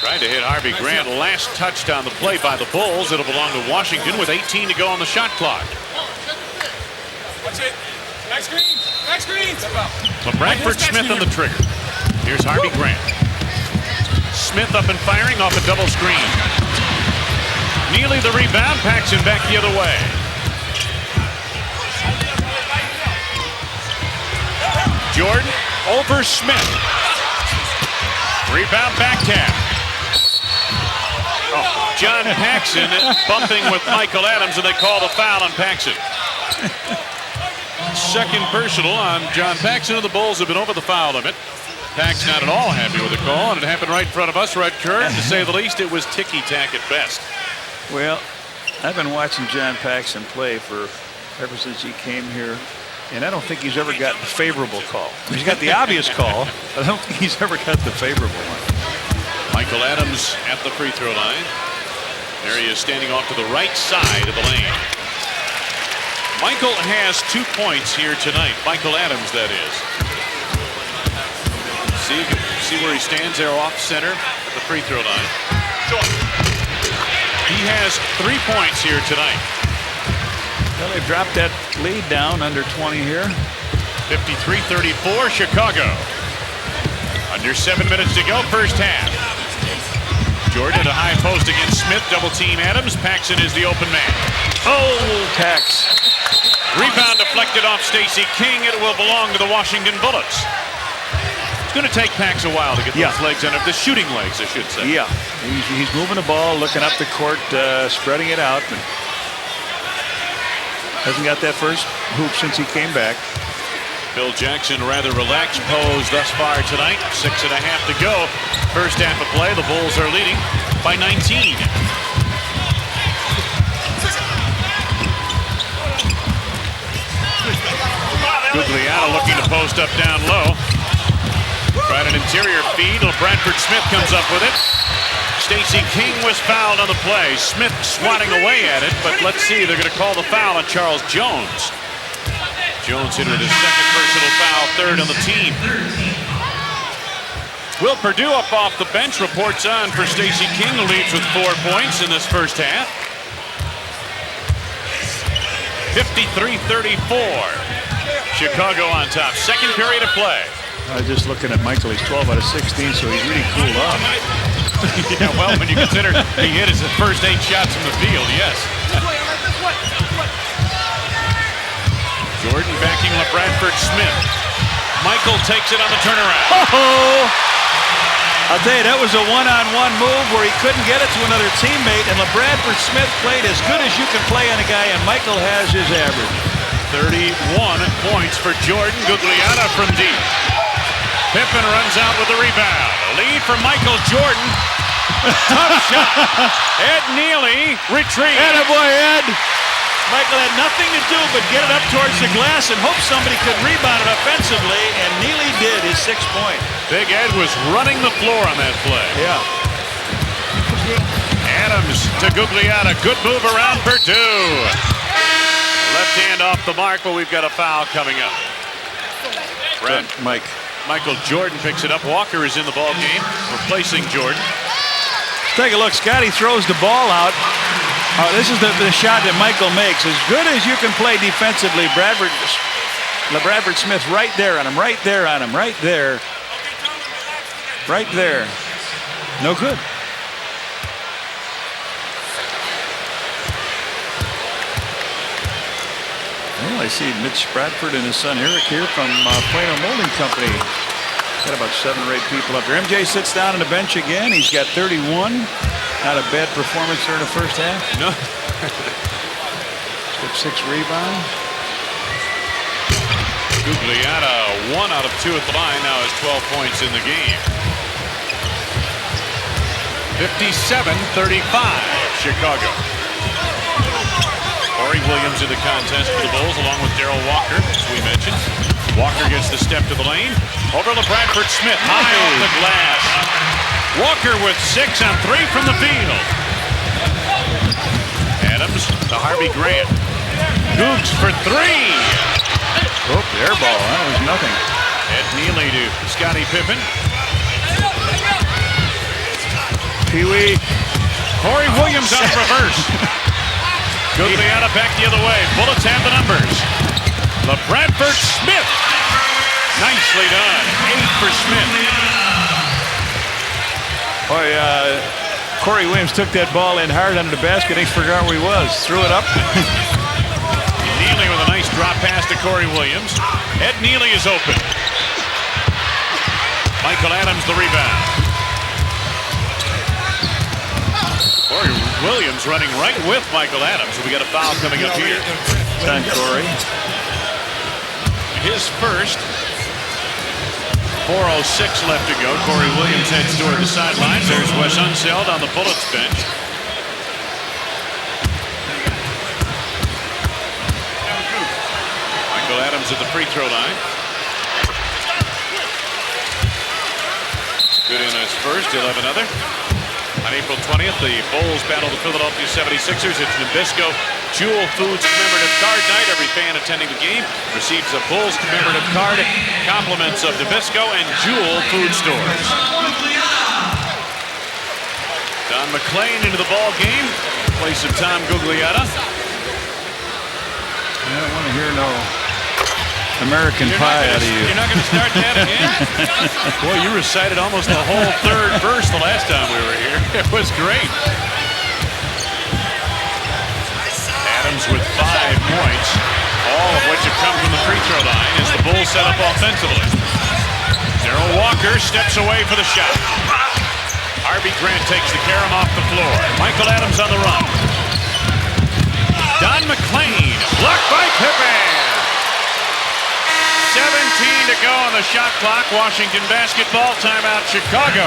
Trying to hit Harvey Grant. Last touched on the play by the Bulls. It'll belong to Washington with 18 to go on the shot clock. Watch it. Next screen. Next screen. LaBradford Smith on the trigger. Here's Harvey Grant. Smith up and firing off a double screen. Neely the rebound. Paxson back the other way. Jordan over Smith. Rebound back tap. Oh, John Paxson bumping with Michael Adams, and they call the foul on Paxson. Second personal on John Paxson, and the Bulls have been over the foul limit. Pax not at all happy with the call, and it happened right in front of us, Red Kerr. To say the least, it was ticky-tack at best. Well, I've been watching John Paxson play ever since he came here, and I don't think he's ever gotten a favorable call. He's got the obvious call, but I don't think he's ever got the favorable one. Michael Adams at the free throw line. There he is standing off to the right side of the lane. Michael has 2 points here tonight. Michael Adams, that is. See where he stands there off center at the free throw line. He has 3 points here tonight. Well, they've dropped that lead down under 20 here. 53-34 Chicago. Under 7 minutes to go, first half. Jordan at a high post against Smith. Double team Adams. Paxson is the open man. Oh, Pax. Rebound deflected off Stacey King. It will belong to the Washington Bullets. It's going to take Pax a while to get those legs under, the shooting legs, I should say. Yeah, he's moving the ball, looking up the court, spreading it out. But hasn't got that first hoop since he came back. Phil Jackson, rather relaxed pose thus far tonight. 6.5 to go. First half of play. The Bulls are leading by 19. Gugliotta looking to post up down low. Tried an interior feed. LaBradford Smith comes up with it. Stacey King was fouled on the play. Smith swatting away at it, but let's see. They're going to call the foul on Charles Jones. Jones hit with his second personal foul, third on the team. Will Perdue up off the bench, reports on for Stacey King, who leads with 4 points in this first half. 53-34. Chicago on top. Second period of play. I was just looking at Michael. He's 12 out of 16, so he's really cooled off. Yeah, well, when you consider he hit his first 8 shots from the field, yes. Jordan backing LaBradford Smith. Michael takes it on the turnaround. Oh! I'll tell you, that was a one-on-one move where he couldn't get it to another teammate, and LaBradford Smith played as good as you can play on a guy, and Michael has his average. 31 points for Jordan. Gugliotta from deep. Pippen runs out with the rebound. Lead for Michael Jordan. Tough shot. Ed Neely retreats. Attaboy, Ed. Michael had nothing to do but get it up towards the glass and hope somebody could rebound it offensively, and Neely did his 6th point. Big Ed was running the floor on that play. Yeah. Adams to Gugliotta. Good move around Perdue. Left hand off the mark, but we've got a foul coming up. Brad, Michael Jordan picks it up. Walker is in the ball game, replacing Jordan. Take a look. Scottie throws the ball out. This is the shot that Michael makes. As good as you can play defensively, LaBradford Smith right there on him, right there on him, right there. Right there. No good. Well, I see Mitch Bradford and his son Eric here from Plano Molding Company. Got about 7 or 8 people up there. MJ sits down on the bench again. He's got 31. Not a bad performance there in the first half. No. Got 6 rebounds. Gugliotta 1 out of 2 at the line. Now has 12 points in the game. 57-35 Chicago. Corey Williams in the contest for the Bulls along with Darrell Walker, as we mentioned. Walker gets the step to the lane. Over LaBradford Smith, high off the glass. Walker with 6 on 3 from the field. Adams to Harvey Grant. Googs for 3. Oh, air ball. That was nothing. Ed Neely to Scottie Pippen. Pee-wee. Corey Williams on the reverse. Gugliotta back the other way. Bullets have the numbers. LaBradford Smith. Nicely done. 8 for Smith. Boy, Corey Williams took that ball in hard under the basket. He forgot where he was. Threw it up. Neely with a nice drop pass to Corey Williams. Ed Neely is open. Michael Adams the rebound. Corey Williams running right with Michael Adams. We got a foul coming up here. It's on Corey. His first. 4:06 left to go. Corey Williams heads toward the sidelines. There's Wes Unseld on the Bullets bench. Michael Adams at the free throw line. Good in his first. He'll have another. On April 20th, the Bulls battle the Philadelphia 76ers. It's Nabisco Jewel Foods commemorative card night. Every fan attending the game receives a Bulls commemorative card. Compliments of Nabisco and Jewel Food Stores. Don McClain into the ball game. Place of Tom Gugliotta. I don't want to hear no American Pie out of you. You're not going to start that again? Boy, you recited almost the whole third verse the last time we were here. It was great. Adams with 5 points, all of which have come from the free throw line as the Bulls set up offensively. Darrell Walker steps away for the shot. Harvey Grant takes the carom off the floor. Michael Adams on the run. Don McClain, blocked by Pippen. 17 to go on the shot clock. Washington basketball, timeout Chicago.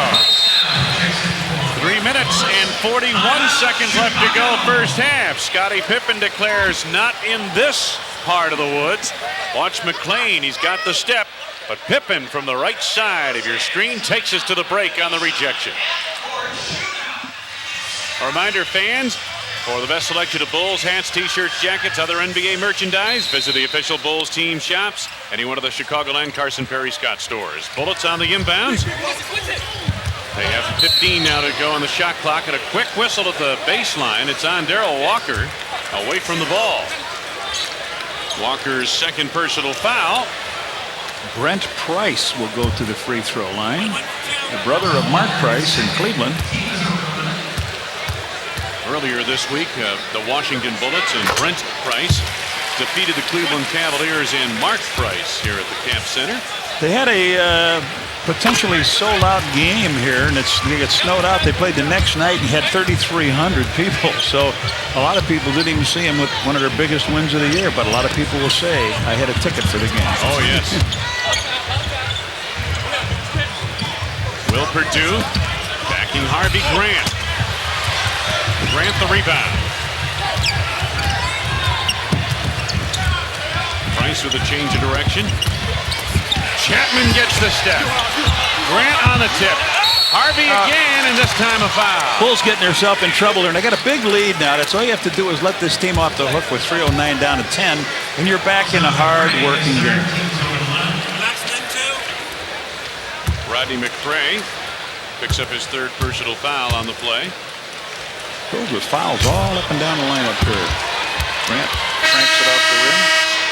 3 minutes and 41 seconds left to go first half. Scottie Pippen declares not in this part of the woods. Watch McClain, he's got the step, but Pippen from the right side of your screen takes us to the break on the rejection. A reminder, fans, for the best selection of Bulls hats, t-shirts, jackets, other NBA merchandise, visit the official Bulls team shops, any one of the Chicagoland Carson Perry Scott stores. Bullets on the inbounds. They have 15 now to go on the shot clock, and a quick whistle at the baseline. It's on Darrell Walker, away from the ball. Walker's second personal foul. Brent Price will go to the free throw line. The brother of Mark Price in Cleveland. Earlier this week, the Washington Bullets and Brent Price defeated the Cleveland Cavaliers and Mark Price here at the Cap Center. They had a potentially sold-out game here, and they got snowed out. They played the next night and had 3,300 people. So a lot of people didn't even see him with one of their biggest wins of the year. But a lot of people will say, I had a ticket for the game. Oh, yes. Will Perdue backing Harvey Grant. Grant the rebound. Price with a change of direction. Chapman gets the step. Grant on the tip. Harvey again, and this time a foul. Bulls getting themselves in trouble there, and they got a big lead now. That's all you have to do is let this team off the hook with 3:09 down to 10, and you're back in a hard-working game. Rodney McCray picks up his third personal foul on the play. Bulls with fouls all up and down the line up here. Grant cranks it off the rim.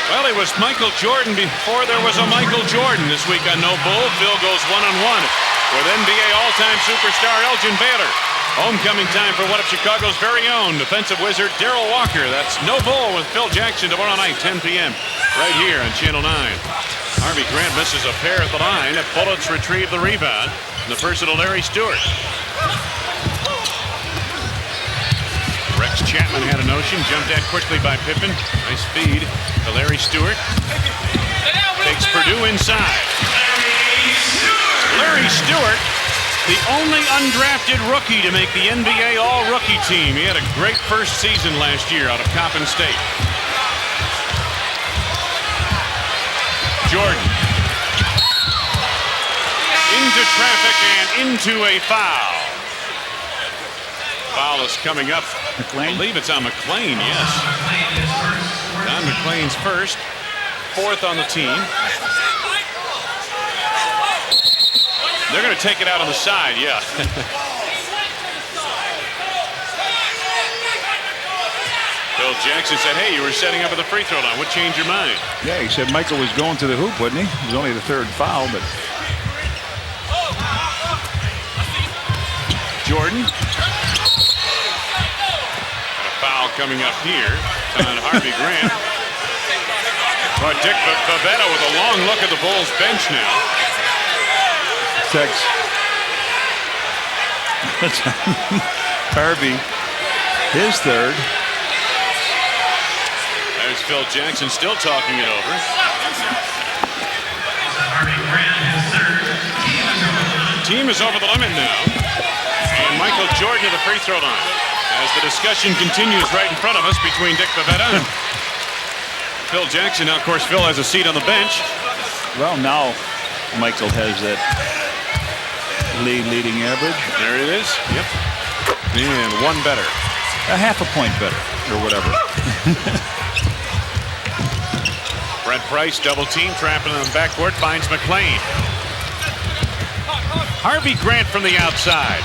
Well, it was Michael Jordan before there was a Michael Jordan. This week on No Bull, Phil goes one-on-one with NBA all-time superstar Elgin Baylor. Homecoming time for one of Chicago's very own defensive wizard, Darrell Walker. That's No Bull with Phil Jackson tomorrow night, 10 p.m. right here on Channel 9. Harvey Grant misses a pair at the line. Bullets retrieve the rebound. And the first to Larry Stewart. Rex Chapman had a notion, jumped at quickly by Pippen. Nice feed to Larry Stewart. Takes Perdue inside. Larry Stewart, the only undrafted rookie to make the NBA All-Rookie team. He had a great first season last year out of Coppin State. Jordan. Into traffic and into a foul. Foul is coming up. McClain? I believe it's on McClain, yes. Don McClain's first, fourth on the team. They're going to take it out on the side, yeah. Phil Jackson said, hey, you were setting up at the free throw line. What changed your mind? Yeah, he said Michael was going to the hoop, wasn't he? It was only the third foul, but... Jordan. Foul coming up here on Harvey Grant. But Dick Bavetta with a long look at the Bulls bench now. Tex. Harvey, his third. There's Phil Jackson still talking it over. Team is over the limit now. And Michael Jordan to the free throw line. As the discussion continues right in front of us between Dick Bavetta and Phil Jackson. Now, of course, Phil has a seat on the bench. Well, now Michael has that leading average. There it is. Yep. And one better. A half a point better, or whatever. Brent Price, double team, trapping on the backcourt, finds McClain. Harvey Grant from the outside.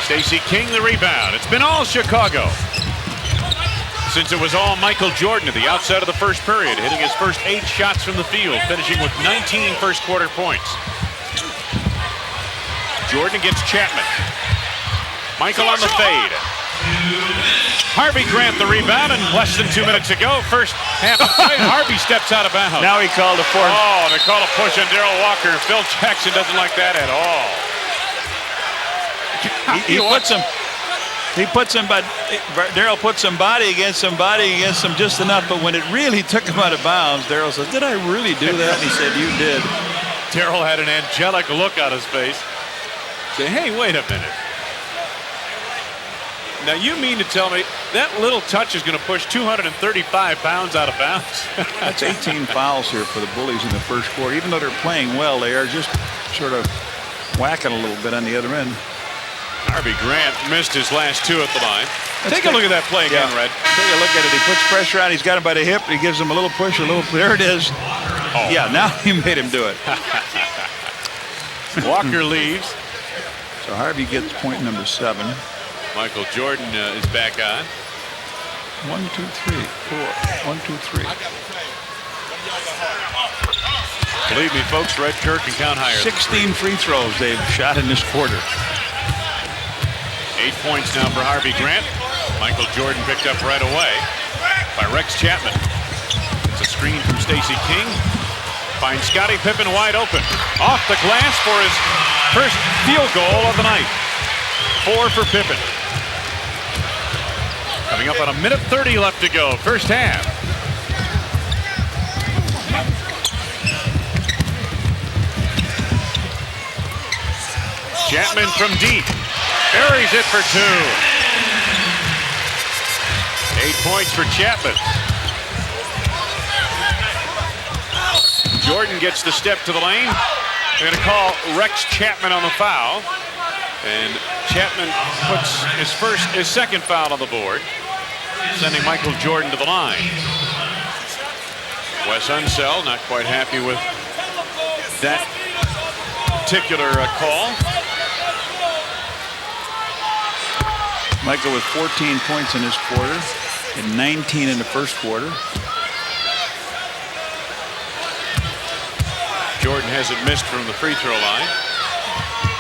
Stacey King the rebound. It's been all Chicago since it was all Michael Jordan at the outside of the first period, hitting his first 8 shots from the field, finishing with 19 first quarter points. Jordan against Chapman. Michael on the fade. Harvey Grant the rebound, and less than 2 minutes to go. First half of play, Harvey steps out of bounds. Now he called a fourth. Oh, they call a push on Darrell Walker. Phil Jackson doesn't like that at all. He puts him. He put somebody, Darryl put somebody against him just enough, but when it really took him out of bounds, Darryl says, did I really do that? And he said, you did. Darryl had an angelic look on his face. Say, hey, wait a minute. Now you mean to tell me that little touch is going to push 235 pounds out of bounds? That's 18 fouls here for the Bullies in the first quarter. Even though they're playing well, they are just sort of whacking a little bit on the other end. Harvey Grant missed his last two at the line. Take a look at that play again, Red. Take a look at it. He puts pressure on. He's got him by the hip. He gives him a little push, there it is. Oh. Yeah, now he made him do it. Walker leaves. So Harvey gets point number 7. Michael Jordan is back on. 1, 2, 3, 4. 1, 2, 3. Believe me, folks, Red Kerr can count higher. 16 free throws they've shot in this quarter. 8 points now for Harvey Grant. Michael Jordan picked up right away by Rex Chapman. It's a screen from Stacey King. Finds Scottie Pippen wide open. Off the glass for his first field goal of the night. 4 for Pippen. Coming up on a minute 30 left to go. First half. Chapman from deep. Buries it for 2. 8 points for Chapman. Jordan gets the step to the lane. They're going to call Rex Chapman on the foul. And Chapman puts his second foul on the board, sending Michael Jordan to the line. Wes Unseld not quite happy with that particular call. Michael with 14 points in this quarter and 19 in the first quarter. Jordan hasn't missed from the free throw line.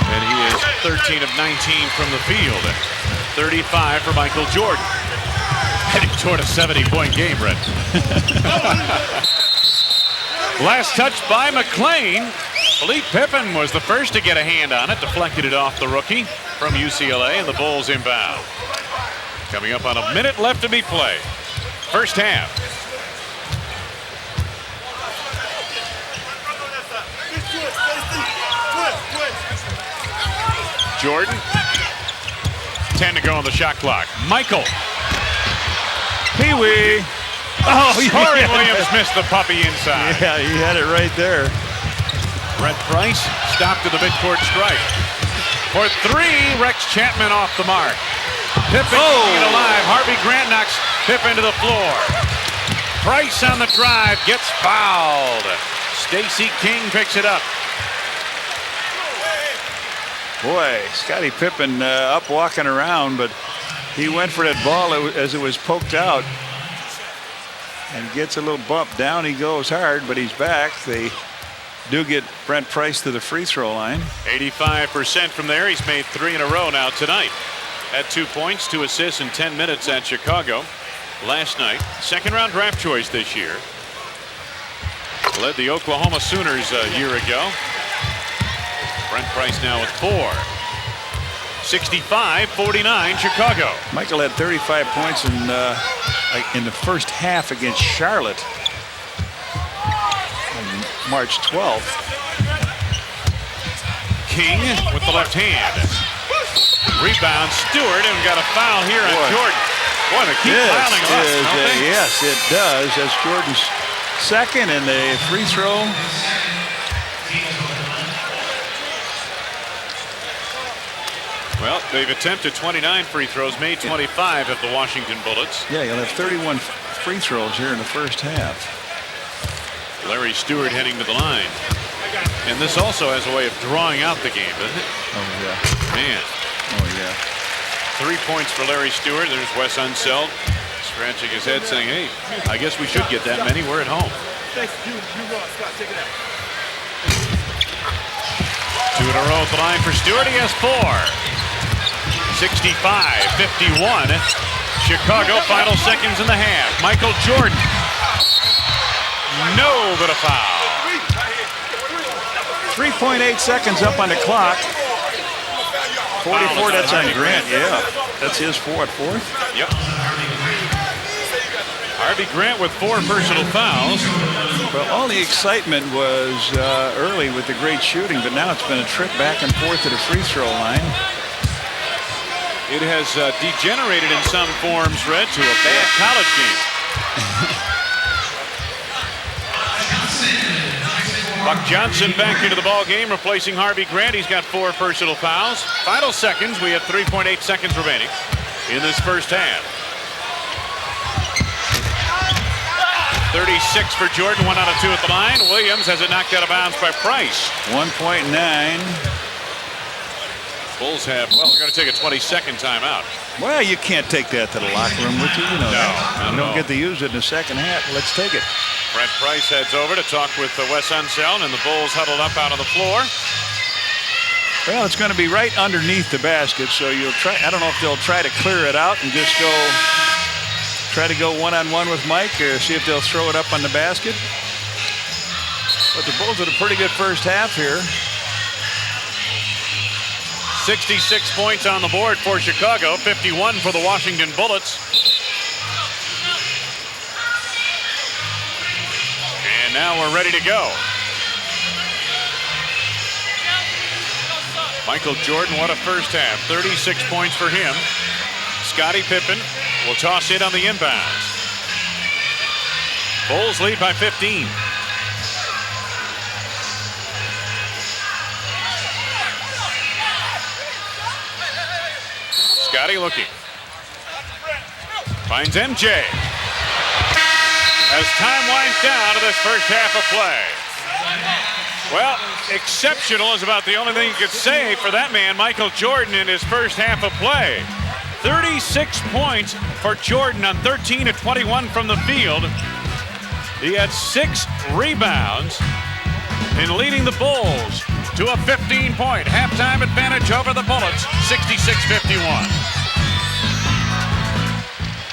And he is 13 of 19 from the field. 35 for Michael Jordan. Heading toward a 70-point game, Red. Last touch by McClain. Philippe Pippen was the first to get a hand on it. Deflected it off the rookie from UCLA, and the Bulls inbound. Coming up on a minute left to be played. First half. Jordan. 10 to go on the shot clock. Michael. Pee-wee. Oh, Corey Williams missed the puppy inside. Yeah, he had it right there. Brent Price stopped to the midcourt strike. For 3, Rex Chapman off the mark. Pippen keeping it alive. Harvey Grant knocks Pippen to the floor. Price on the drive gets fouled. Stacey King picks it up. Boy, Scottie Pippen up walking around, but he went for that ball as it was poked out and gets a little bump. Down he goes hard, but he's back. They do get Brent Price to the free throw line. 85% from there. He's made 3 in a row now tonight. Had 2 points, 2 assists in 10 minutes at Chicago last night. Second round draft choice this year. Led the Oklahoma Sooners a year ago. Brent Price now with 4. 65-49 Chicago. Michael had 35 points in the first half against Charlotte on March 12th. King with the left hand. Rebound Stewart, and got a foul here on Jordan. Boy, they keep piling them up, don't they? Yes, it does. That's Jordan's second, and the free throw. Well, they've attempted 29 free throws, made 25 of the Washington Bullets. Yeah, you'll have 31 free throws here in the first half. Larry Stewart heading to the line. And this also has a way of drawing out the game, doesn't it? Oh, yeah. Man. Oh, yeah. 3 points for Larry Stewart. There's Wes Unseld scratching his head saying, hey, I guess we should get that many. We're at home. 2 in a row at the line for Stewart. He has 4. 65-51. Chicago, final seconds in the half. Michael Jordan. No, but a foul. 3.8 seconds up on the clock. 44, that's on Grant, yeah. That's his fourth. Yep. Harvey Grant with 4 personal fouls. Well, all the excitement was early with the great shooting, but now it's been a trip back and forth to the free throw line. It has degenerated in some forms, Red, to a bad college game. Buck Johnson back into the ball game, replacing Harvey Grant. He's got 4 personal fouls. Final seconds. We have 3.8 seconds remaining in this first half. 36 for Jordan, 1 out of 2 at the line. Williams has it knocked out of bounds by Price. 1.9. Bulls have, well, we're going to take a 20-second timeout. Well, you can't take that to the locker room with you. You know that. You don't get to use it in the second half. Let's take it. Brent Price heads over to talk with Wes Unseld, and the Bulls huddled up out on the floor. Well, it's going to be right underneath the basket, so you'll try. I don't know if they'll try to clear it out and just try to go one-on-one with Mike, or see if they'll throw it up on the basket. But the Bulls had a pretty good first half here. 66 points on the board for Chicago, 51 for the Washington Bullets. And now we're ready to go. Michael Jordan, what a first half. 36 points for him. Scottie Pippen will toss it on the inbounds. Bulls lead by 15. Scottie looking. Finds MJ. As time winds down to this first half of play. Well, exceptional is about the only thing you could say for that man, Michael Jordan, in his first half of play. 36 points for Jordan on 13 of 21 from the field. He had 6 rebounds in leading the Bulls to a 15-point halftime advantage over the Bullets, 66-51.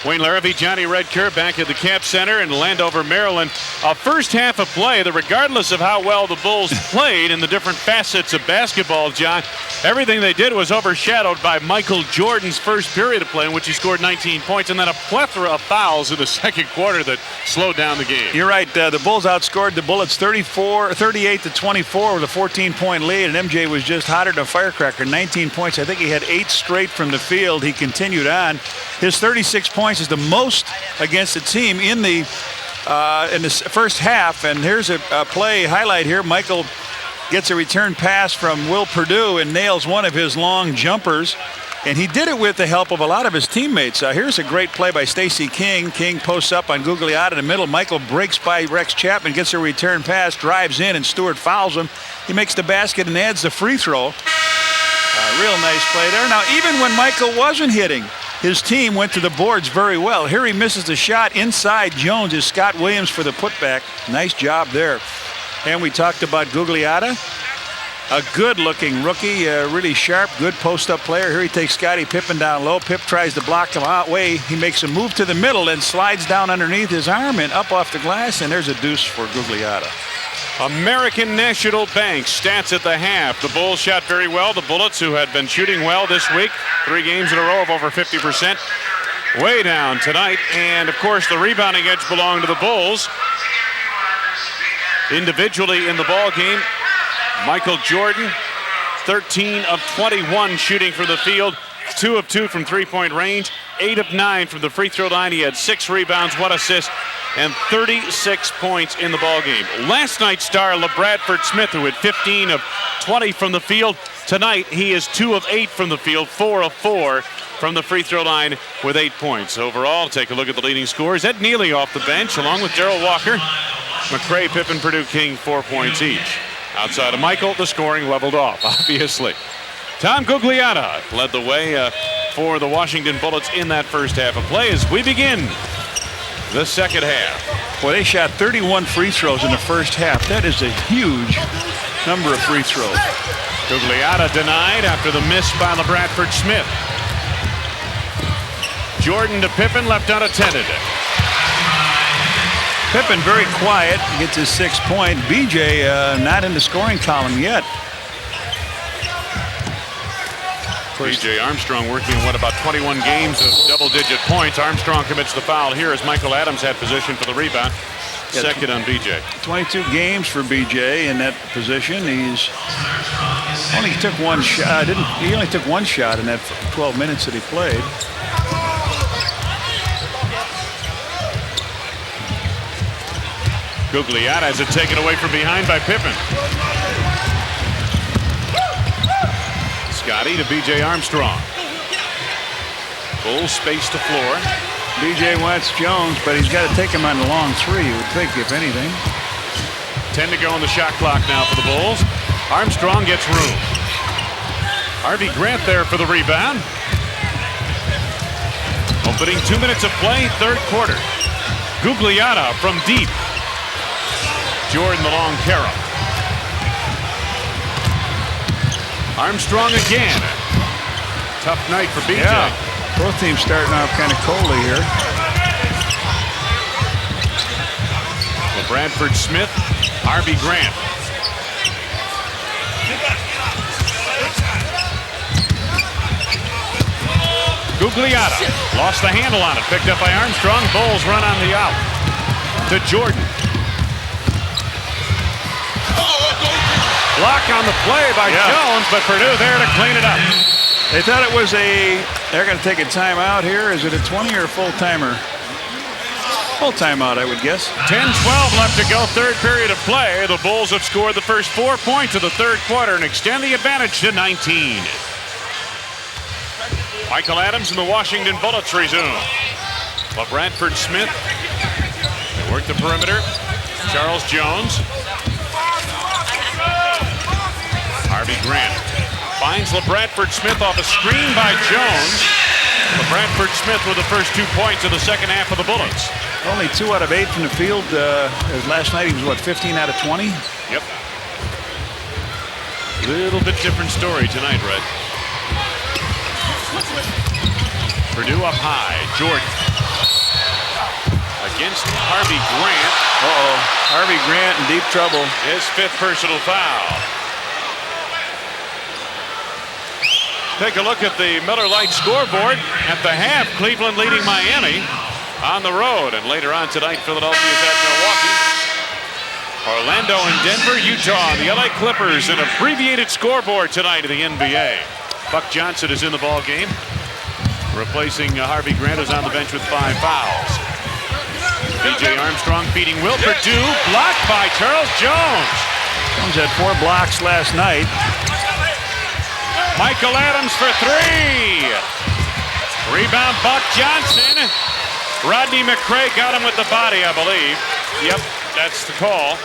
Wayne Larrabee, Johnny Redker back at the Cap Center in Landover, Maryland. A first half of play that, regardless of how well the Bulls played in the different facets of basketball, John, everything they did was overshadowed by Michael Jordan's first period of play, in which he scored 19 points, and then a plethora of fouls in the second quarter that slowed down the game. You're right. The Bulls outscored the Bullets 38-24 with a 14-point lead, and MJ was just hotter than a firecracker. 19 points. I think he had 8 straight from the field. He continued on. His 36 points is the most against a team in the first half. And here's a play highlight here. Michael gets a return pass from Will Perdue and nails one of his long jumpers. And he did it with the help of a lot of his teammates. Here's a great play by Stacey King. King posts up on Gugliotta in the middle. Michael breaks by Rex Chapman, gets a return pass, drives in, and Stewart fouls him. He makes the basket and adds the free throw. Real nice play there. Now, even when Michael wasn't hitting, his team went to the boards very well. Here he misses the shot inside Jones is Scott Williams for the putback. Nice job there. And we talked about Gugliotta. A good-looking rookie, really sharp, good post-up player. Here he takes Scottie Pippen down low. Pip tries to block him out way. He makes a move to the middle and slides down underneath his arm and up off the glass, and there's a deuce for Gugliotta. American National Bank stats at the half. The Bulls shot very well. The Bullets, who had been shooting well this week, 3 games in a row of over 50%, way down tonight. And, of course, the rebounding edge belonged to the Bulls. Individually in the ball game, Michael Jordan, 13 of 21 shooting from the field, 2 of 2 from three-point range, 8 of 9 from the free throw line. He had 6 rebounds, 1 assist, and 36 points in the ballgame. Last night's star, LaBradford Smith, who had 15 of 20 from the field. Tonight, he is 2 of 8 from the field, 4 of 4 from the free throw line with 8 points. Overall, take a look at the leading scorers. Ed Neely off the bench, along with Darrell Walker. McCray, Pippen, Perdue, King, 4 points each. Outside of Michael, the scoring leveled off, obviously. Tom Gugliotta led the way for the Washington Bullets in that first half of play as we begin the second half. Well, they shot 31 free throws in the first half. That is a huge number of free throws. Gugliotta denied after the miss by LaBradford Smith. Jordan to Pippen, left unattended. Pippen very quiet, gets his 6th point. BJ not in the scoring column yet. course. BJ Armstrong working what, about 21 games of double-digit points. Armstrong commits the foul here as Michael Adams had position for the rebound. Yeah, second on BJ. 22 games for BJ in that position. He's only took one shot. He only took one shot in that 12 minutes that he played. Gugliotta has it taken away from behind by Pippen. Scottie to BJ Armstrong. Bulls space to floor. BJ wants Jones, but he's got to take him on the long three, you would think, if anything. 10 to go on the shot clock now for the Bulls. Armstrong gets room. Harvey Grant there for the rebound. Opening 2 minutes of play, third quarter. Gugliotta from deep. Jordan the long carry. Armstrong again. Tough night for BJ. Yeah. Both teams starting off kind of coldly here. LaBradford Smith, Harvey Grant. Gugliotta lost the handle on it. Picked up by Armstrong. Bulls run on the out. To Jordan. Block on the play by Jones, but Purdue there to clean it up. They thought it was they're going to take a timeout here. Is it a 20 or a full timer? Full timeout, I would guess. 10-12 left to go, third period of play. The Bulls have scored the first 4 points of the third quarter and extend the advantage to 19. Michael Adams and the Washington Bullets resume. LaBradford Smith. They work the perimeter. Charles Jones. Harvey Grant finds LaBradford Smith off a screen by Jones. LaBradford Smith with the first 2 points of the second half of the Bullets. Only 2 out of 8 from the field. Last night he was, what, 15 out of 20? Yep. Little bit different story tonight, Red. Purdue up high. Jordan. Against Harvey Grant. Uh-oh. Harvey Grant in deep trouble. His 5th personal foul. Take a look at the Miller Lite scoreboard. At the half, Cleveland leading Miami on the road. And later on tonight, Philadelphia's at Milwaukee. Orlando and Denver, Utah, and the LA Clippers. An abbreviated scoreboard tonight in the NBA. Buck Johnson is in the ball game, replacing Harvey Grant, who's on the bench with 5 fouls. BJ Armstrong beating Will Purdue. Blocked by Charles Jones. Jones had 4 blocks last night. Michael Adams for 3. Rebound, Buck Johnson. Rodney McCray got him with the body, I believe. Yep, that's the call.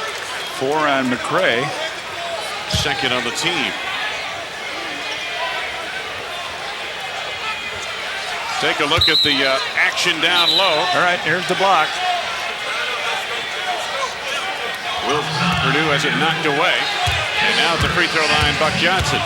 4 on McCray. Second on the team. Take a look at the action down low. All right, here's the block. Will Purdue has it knocked away. And now at the free throw line, Buck Johnson.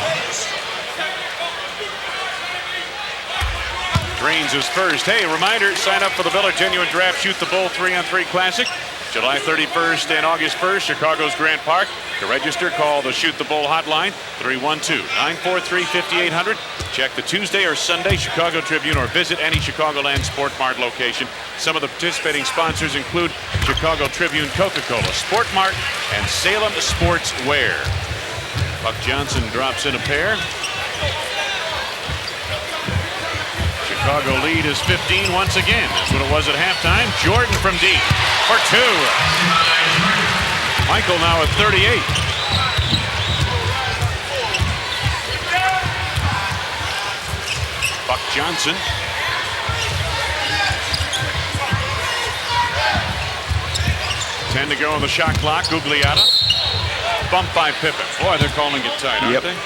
Drains his first. Hey, reminder, sign up for the Miller Genuine Draft Shoot the Bull 3-on-3 Classic. July 31st and August 1st, Chicago's Grant Park. To register, call the Shoot the Bull hotline, 312-943-5800. Check the Tuesday or Sunday Chicago Tribune or visit any Chicagoland Sport Mart location. Some of the participating sponsors include Chicago Tribune, Coca-Cola, Sport Mart, and Salem Sportswear. Buck Johnson drops in a pair. Chicago lead is 15 once again. That's what it was at halftime. Jordan from deep for 2. Michael now at 38. Buck Johnson. Ten to go on the shot clock. Gugliotta. Bumped by Pippen. Boy, they're calling it tight, aren't they?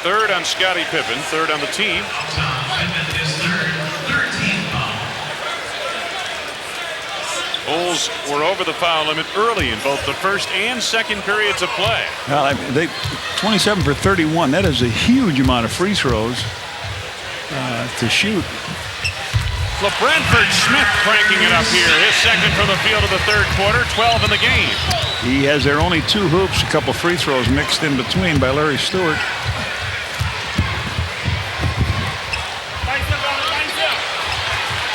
3rd on Scottie Pippen. 3rd on the team. Bulls were over the foul limit early in both the first and second periods of play. Well, they 27 for 31. That is a huge amount of free throws to shoot. LaBradford Smith cranking it up here. His second from the field of the third quarter. 12 in the game. He has their only 2 hoops, a couple free throws mixed in between by Larry Stewart.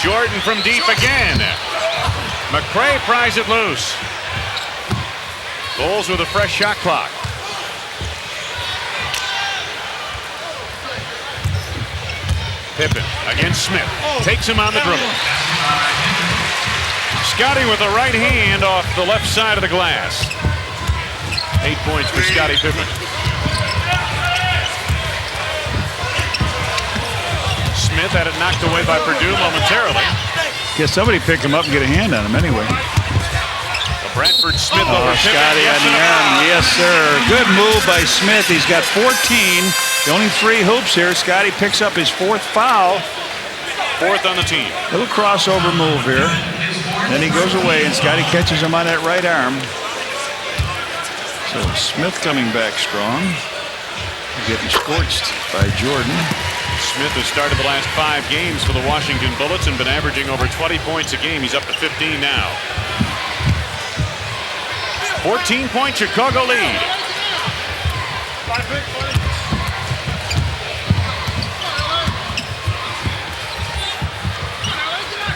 Jordan from deep again. McCray pries it loose. Bulls with a fresh shot clock. Pippen against Smith. Takes him on the dribble. Scottie with the right hand off the left side of the glass. 8 points for Scottie Pippen. Smith had it knocked away by Purdue momentarily. Guess somebody picked him up and get a hand on him anyway. LaBradford Smith over Pippen. Scottie on the arm. Yes, sir. Good move by Smith. He's got 14. The only 3 hoops here. Scottie picks up his 4th foul. 4th on the team. Little crossover move here. Then he goes away, and Scottie catches him on that right arm. So Smith coming back strong. Getting scorched by Jordan. Smith has started the last 5 games for the Washington Bullets and been averaging over 20 points a game. He's up to 15 now. 14-point Chicago lead.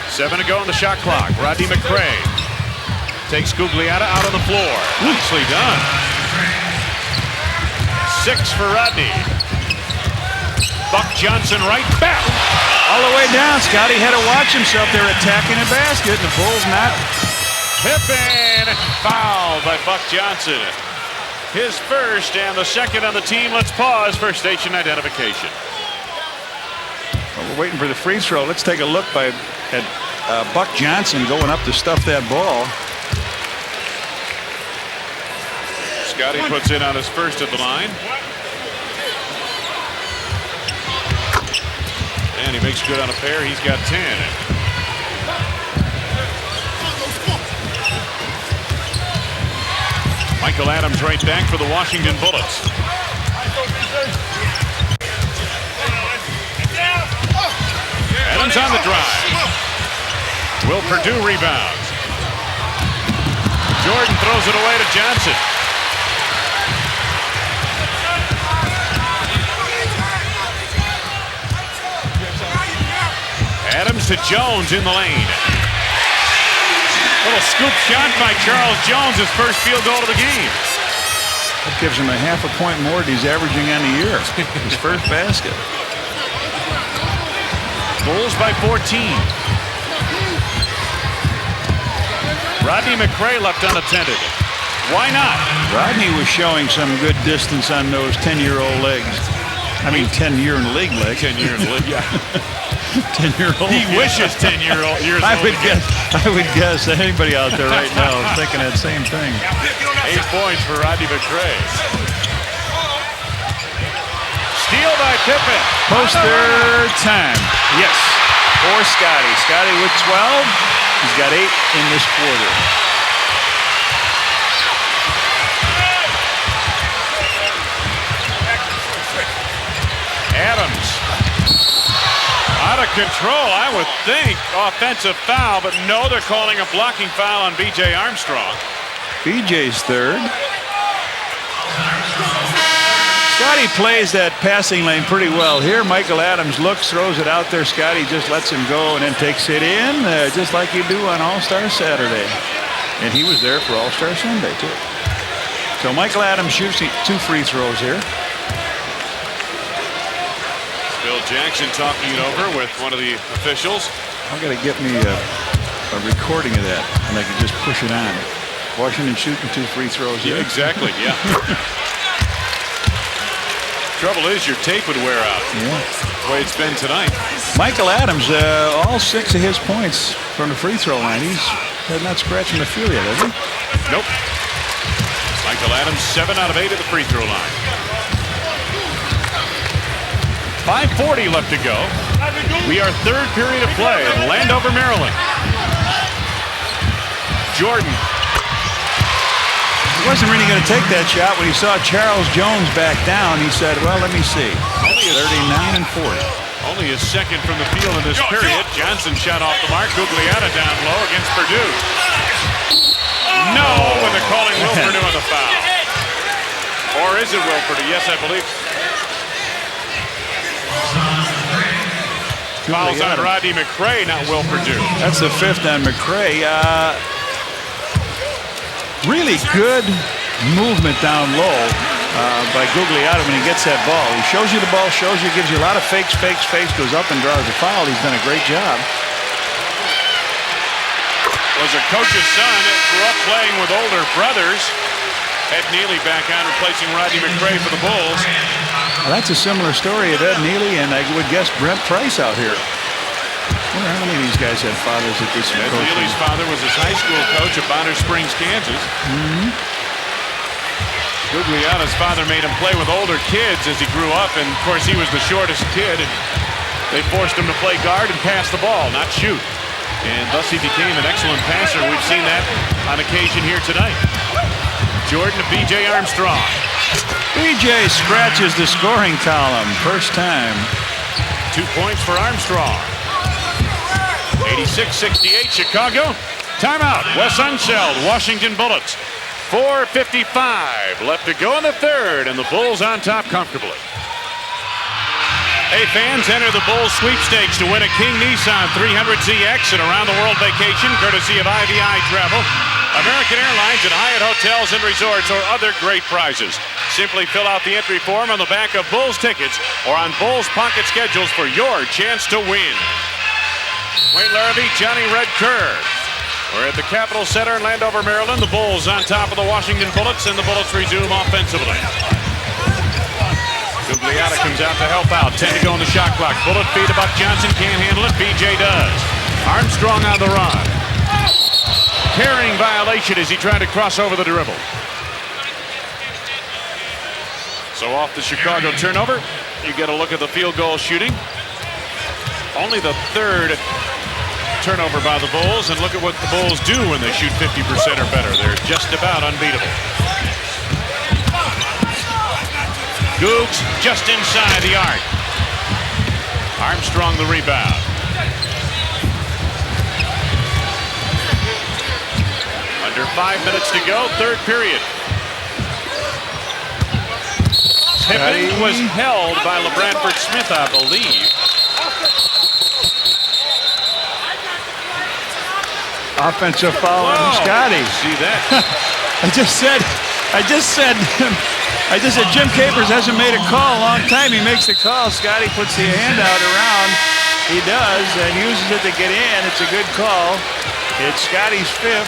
Seven to go on the shot clock. Rodney McCray takes Gugliotta out on the floor. Nicely done. 6 for Rodney. Buck Johnson right back. All the way down. Scottie had to watch himself there attacking the basket. The Bulls not. Pippen fouled by Buck Johnson. His first and the second on the team. Let's pause for station identification. Well, we're waiting for the free throw. Let's take a look at Buck Johnson going up to stuff that ball. Scottie puts in on his first at the line. And he makes good on a pair. He's got 10. Michael Adams right back for the Washington Bullets. Adams on the drive. Will Purdue rebounds. Jordan throws it away to Johnson. Adams to Jones in the lane. Little scoop shot by Charles Jones, his first field goal of the game. That gives him a half a point more than he's averaging on the year. His first basket. Bulls by 14. Rodney McCray left unattended. Why not? Rodney was showing some good distance on those 10-year-old legs. I mean, 10-year in the league legs. 10-year in the league, yeah. 10-year-old. He wishes 10 years old. I would guess anybody out there right now is thinking that same thing. 8 points for Rodney McCray. Steal by Pippen. Poster time. Yes. For Scottie. Scottie with 12. He's got 8 in this quarter. Adams. Out of control, I would think. Offensive foul, but no, they're calling a blocking foul on BJ Armstrong. BJ's third. Scottie plays that passing lane pretty well. Here, Michael Adams looks, throws it out there. Scottie just lets him go and then takes it in, just like you do on All-Star Saturday. And he was there for All-Star Sunday, too. So Michael Adams shoots 2 free throws here. Bill Jackson talking it over with one of the officials. I'm going to get me a recording of that, and I can just push it on. Washington shooting 2 free throws here. Yeah, exactly, yeah. Trouble is your tape would wear out. Yeah. The way it's been tonight. Michael Adams, all 6 of his points from the free throw line. He's not scratching the field yet, has he? Nope. Michael Adams, 7 out of 8 at the free throw line. 5:40 left to go. We are third period of play in Landover, Maryland. Jordan. He wasn't really going to take that shot when he saw Charles Jones back down. He said, well, let me see. 39 and 40. Only his second from the field in this period. Johnson shot off the mark. Gugliotta down low against Purdue. No, when they're calling Will Purdue on the foul. Or is it Will Purdue? Yes, I believe. Fouls on Rodney McCray, not Will Perdue. That's the 5th on McCray. Really good movement down low by Gugliotta when he gets that ball. He shows you the ball, shows you, gives you a lot of fakes, goes up and draws a foul. He's done a great job. Was a coach's son, grew up playing with older brothers. Ed Neely back on, replacing Rodney McCray for the Bulls. Well, that's a similar story of Ed Neely, and I would guess Brent Price out here. I wonder how many of these guys had fathers at this Ed Neely's father was his high school coach at Bonner Springs, Kansas. Gugliotta's father made him play with older kids as he grew up, and of course he was the shortest kid, and they forced him to play guard and pass the ball, not shoot. And thus he became an excellent passer. We've seen that on occasion here tonight. Jordan to BJ Armstrong. BJ scratches the scoring column. First time. 2 points for Armstrong. 86-68 Chicago. Timeout. Wes Unseld, Washington Bullets. 4:55 left to go in the third, and the Bulls on top comfortably. Hey fans, enter the Bulls sweepstakes to win a King Nissan 300ZX and around the world vacation courtesy of IVI Travel, American Airlines, and Hyatt Hotels and Resorts, or other great prizes. Simply fill out the entry form on the back of Bulls tickets or on Bulls pocket schedules for your chance to win. Wayne Larrabee, Johnny Red Kerr. We're at the Capitol Center in Landover, Maryland. The Bulls on top of the Washington Bullets, and the Bullets resume offensively. Gugliotta comes out to help out. 10 to go on the shot clock. Bullet feed to Buck Johnson. Can't handle it. BJ does. Armstrong on the run. Carrying violation as he tried to cross over the dribble. So off the Chicago turnover, you get a look at the field goal shooting. Only the third turnover by the Bulls, and look at what the Bulls do when they shoot 50% or better. They're just about unbeatable. Googs just inside the arc. Armstrong the rebound. Under 5 minutes to go, third period. Pippen was held by LaBradford Smith, I believe. Offensive foul on Scottie. See that? I just said Jim Capers hasn't made a call a long time. He makes the call. Scottie puts the hand out around. He does and uses it to get in. It's a good call. It's Scottie's 5th.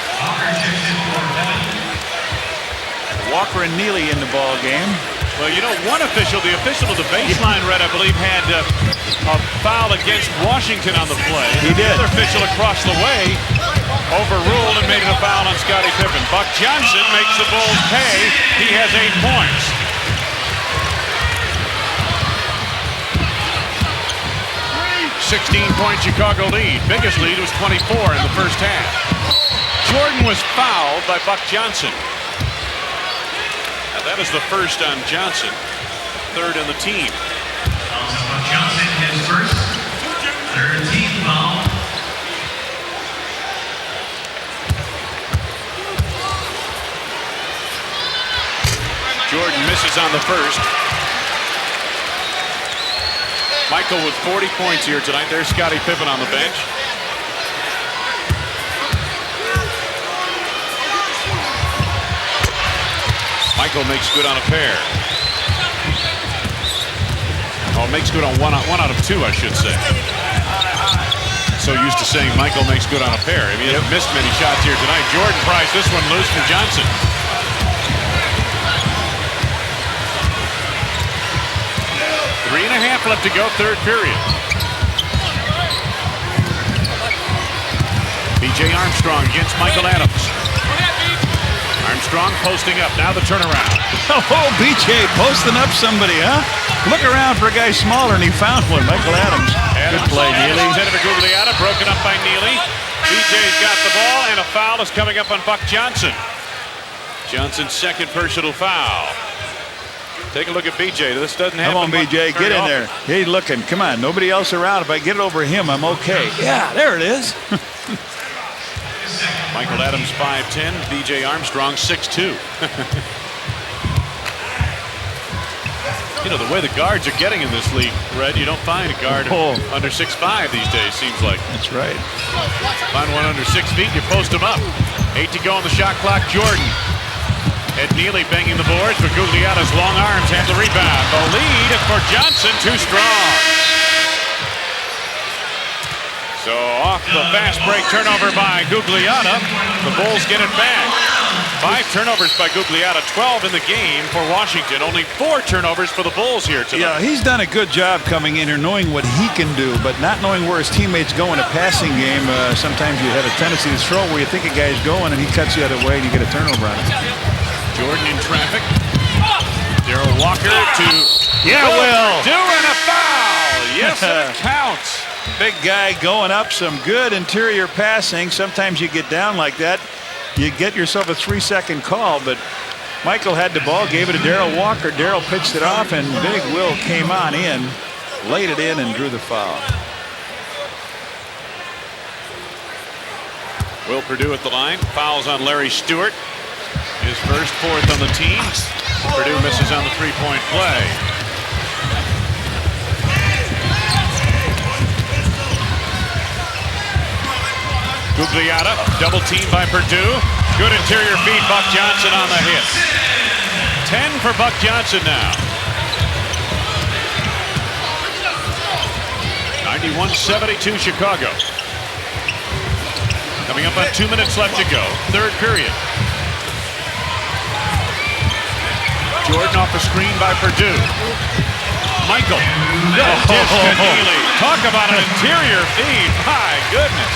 Walker and Neely in the ball game. Well, you know, one official, the official of the baseline red, I believe, had a foul against Washington on the play. He did. The other official across the way overruled and made it a foul on Scottie Pippen. Buck Johnson makes the Bulls pay. He has 8 points. $16-point Chicago lead. Biggest lead was 24 in the first half. Jordan was fouled by Buck Johnson. Now that is the first on Johnson. Third on the team. Buck Johnson, his first, third team foul. Jordan misses on the first. Michael with 40 points here tonight. There's Scottie Pippen on the bench. Michael makes good on a pair. Oh, makes good on one out of 2, I should say. So used to saying Michael makes good on a pair. I mean, he hasn't missed many shots here tonight. Jordan prized this one loose from Johnson. 3.5 left to go, third period. BJ Armstrong against Michael Adams. Armstrong posting up, now the turnaround. Oh, BJ posting up somebody, huh? Look around for a guy smaller, and he found one, Michael Adams. Good play, Neely. Headed to Gugliotta, broken up by Neely. BJ's got the ball, and a foul is coming up on Buck Johnson. Johnson's second personal foul. Take a look at BJ. This doesn't happen. Come on, BJ, get in there. Hey, looking. Come on, nobody else around. If I get it over him, I'm okay. Yeah, there it is. Michael Adams 5'10", BJ Armstrong 6'2". You know, the way the guards are getting in this league, Red, you don't find a guard under 6'5" these days, seems like. That's right. Find one under 6 feet, you post them up. 8 to go on the shot clock, Jordan. Ed Neely banging the boards, but Gugliotta's long arms have the rebound. The lead for Johnson, too strong. So off the fast break turnover by Gugliotta, the Bulls get it back. 5 turnovers by Gugliotta, 12 in the game for Washington. Only 4 turnovers for the Bulls here tonight. Yeah, he's done a good job coming in here, knowing what he can do, but not knowing where his teammates go in a passing game. Sometimes you have a tendency to throw where you think a guy's going, and he cuts the other way, and you get a turnover on it. Jordan in traffic. Darrell Walker to Will doing a foul. Yes, it counts. Big guy going up, some good interior passing. Sometimes you get down like that, you get yourself a 3-second call, but Michael had the ball, gave it to Darrell Walker. Darrell pitched it off, and Big Will came on in, laid it in, and drew the foul. Will Perdue at the line. Fouls on Larry Stewart. His first, 4th on the team. Perdue misses on the 3-point play. Gugliotta, double team by Perdue. Good interior feed, Buck Johnson on the hit. 10 for Buck Johnson now. 91-72 Chicago. Coming up on 2 minutes left to go. 3rd period. Jordan off the screen by Perdue. Michael. Good dish to Neely. Talk about an interior feed. My goodness.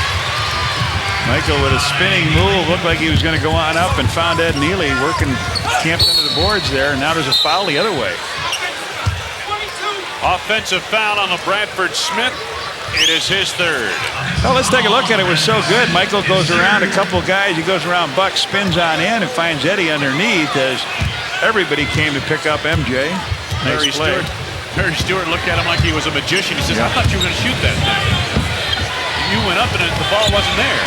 Michael with a spinning move, looked like he was going to go on up and found Ed Neely working, camped under the boards there. Now there's a foul the other way. Offensive foul on LaBradford Smith. It is his 3rd. Well, let's take a look at it. It was so good. Michael goes around a couple guys. He goes around Buck, spins on in, and finds Eddie underneath as everybody came to pick up MJ. Nice play. Larry Stewart looked at him like he was a magician. He says, I thought you were going to shoot that thing. You went up and the ball wasn't there.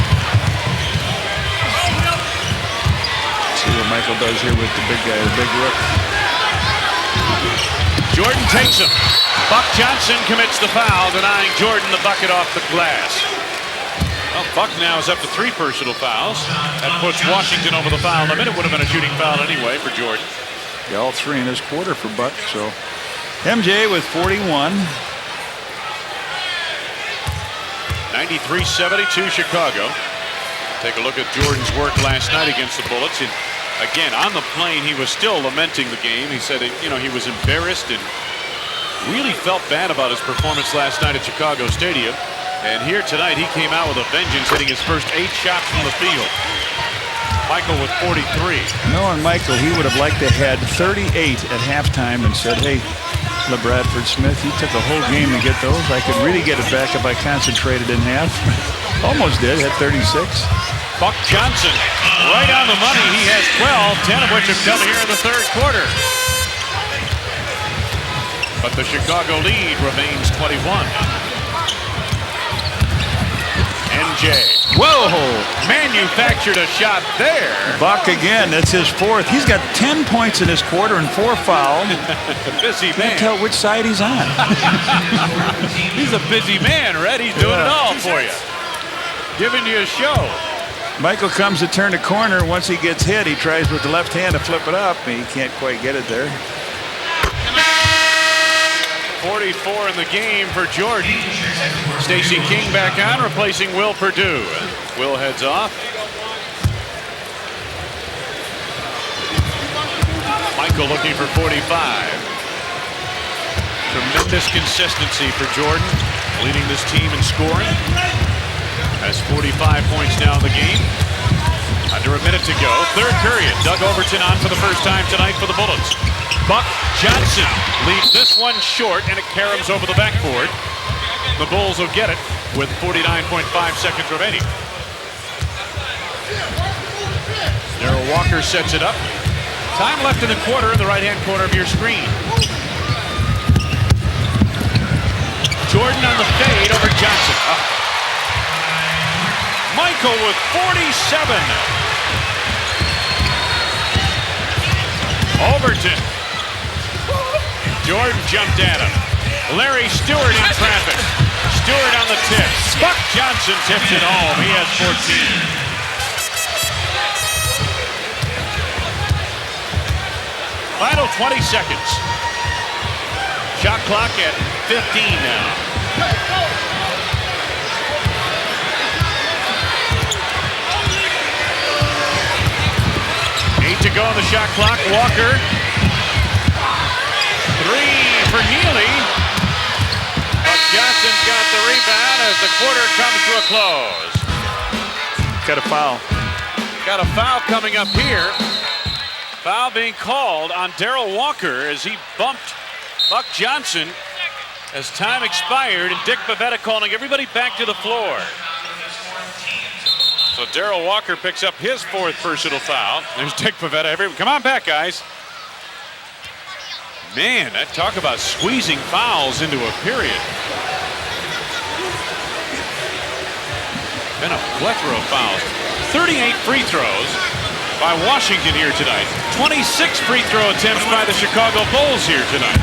See what Michael does here with the big guy, the big rook. Jordan takes him. Buck Johnson commits the foul, denying Jordan the bucket off the glass. Well, Buck now is up to 3 personal fouls. That puts Washington over the foul limit. It would have been a shooting foul anyway for Jordan. Yeah, all 3 in this quarter for Buck. So MJ with 41. 93-72 Chicago. Take a look at Jordan's work last night against the Bullets. And again, on the plane, he was still lamenting the game. He said, he was embarrassed and really felt bad about his performance last night at Chicago Stadium. And here tonight, he came out with a vengeance, hitting his first 8 shots from the field. Michael with 43. Knowing Michael, he would have liked to have had 38 at halftime and said, hey, LaBradford Smith, you took a whole game to get those. I could really get it back if I concentrated in half. Almost did, had 36. Buck Johnson, right on the money. He has 12, 10 of which have come here in the 3rd quarter. But the Chicago lead remains 21. MJ. Whoa! Manufactured a shot there. Buck again, that's his 4th. He's got 10 points in this quarter and 4 fouled. Busy man. Can't tell which side he's on. He's a busy man, Red. He's doing it all for you. Giving you a show. Michael comes to turn the corner. Once he gets hit, he tries with the left hand to flip it up. He can't quite get it there. 44 in the game for Jordan. Stacey King back on, replacing Will Perdue. Will heads off. Michael looking for 45. Tremendous consistency for Jordan, leading this team in scoring. Has 45 points now in the game. Under a minute to go. 3rd period. Doug Overton on for the first time tonight for the Bullets. Buck Johnson leaves this one short, and it caroms over the backboard. The Bulls will get it with 49.5 seconds remaining. Darrell Walker sets it up. Time left in the quarter in the right-hand corner of your screen. Jordan on the fade over Johnson. Michael with 47. Overton. Jordan jumped at him. Larry Stewart in traffic. Stewart on the tip. Buck Johnson tips it home. He has 14. Final 20 seconds. Shot clock at 15 now. 8 to go on the shot clock. Walker. 3 for Neely. Buck Johnson's got the rebound as the quarter comes to a close. Got a foul. Got a foul coming up here. Foul being called on Darrell Walker as he bumped Buck Johnson as time expired, and Dick Bavetta calling everybody back to the floor. So Darrell Walker picks up his 4th personal foul. There's Dick Bavetta. Everyone, come on back, guys. Man, that talk about squeezing fouls into a period. Been a plethora of fouls. 38 free throws by Washington here tonight. 26 free throw attempts by the Chicago Bulls here tonight.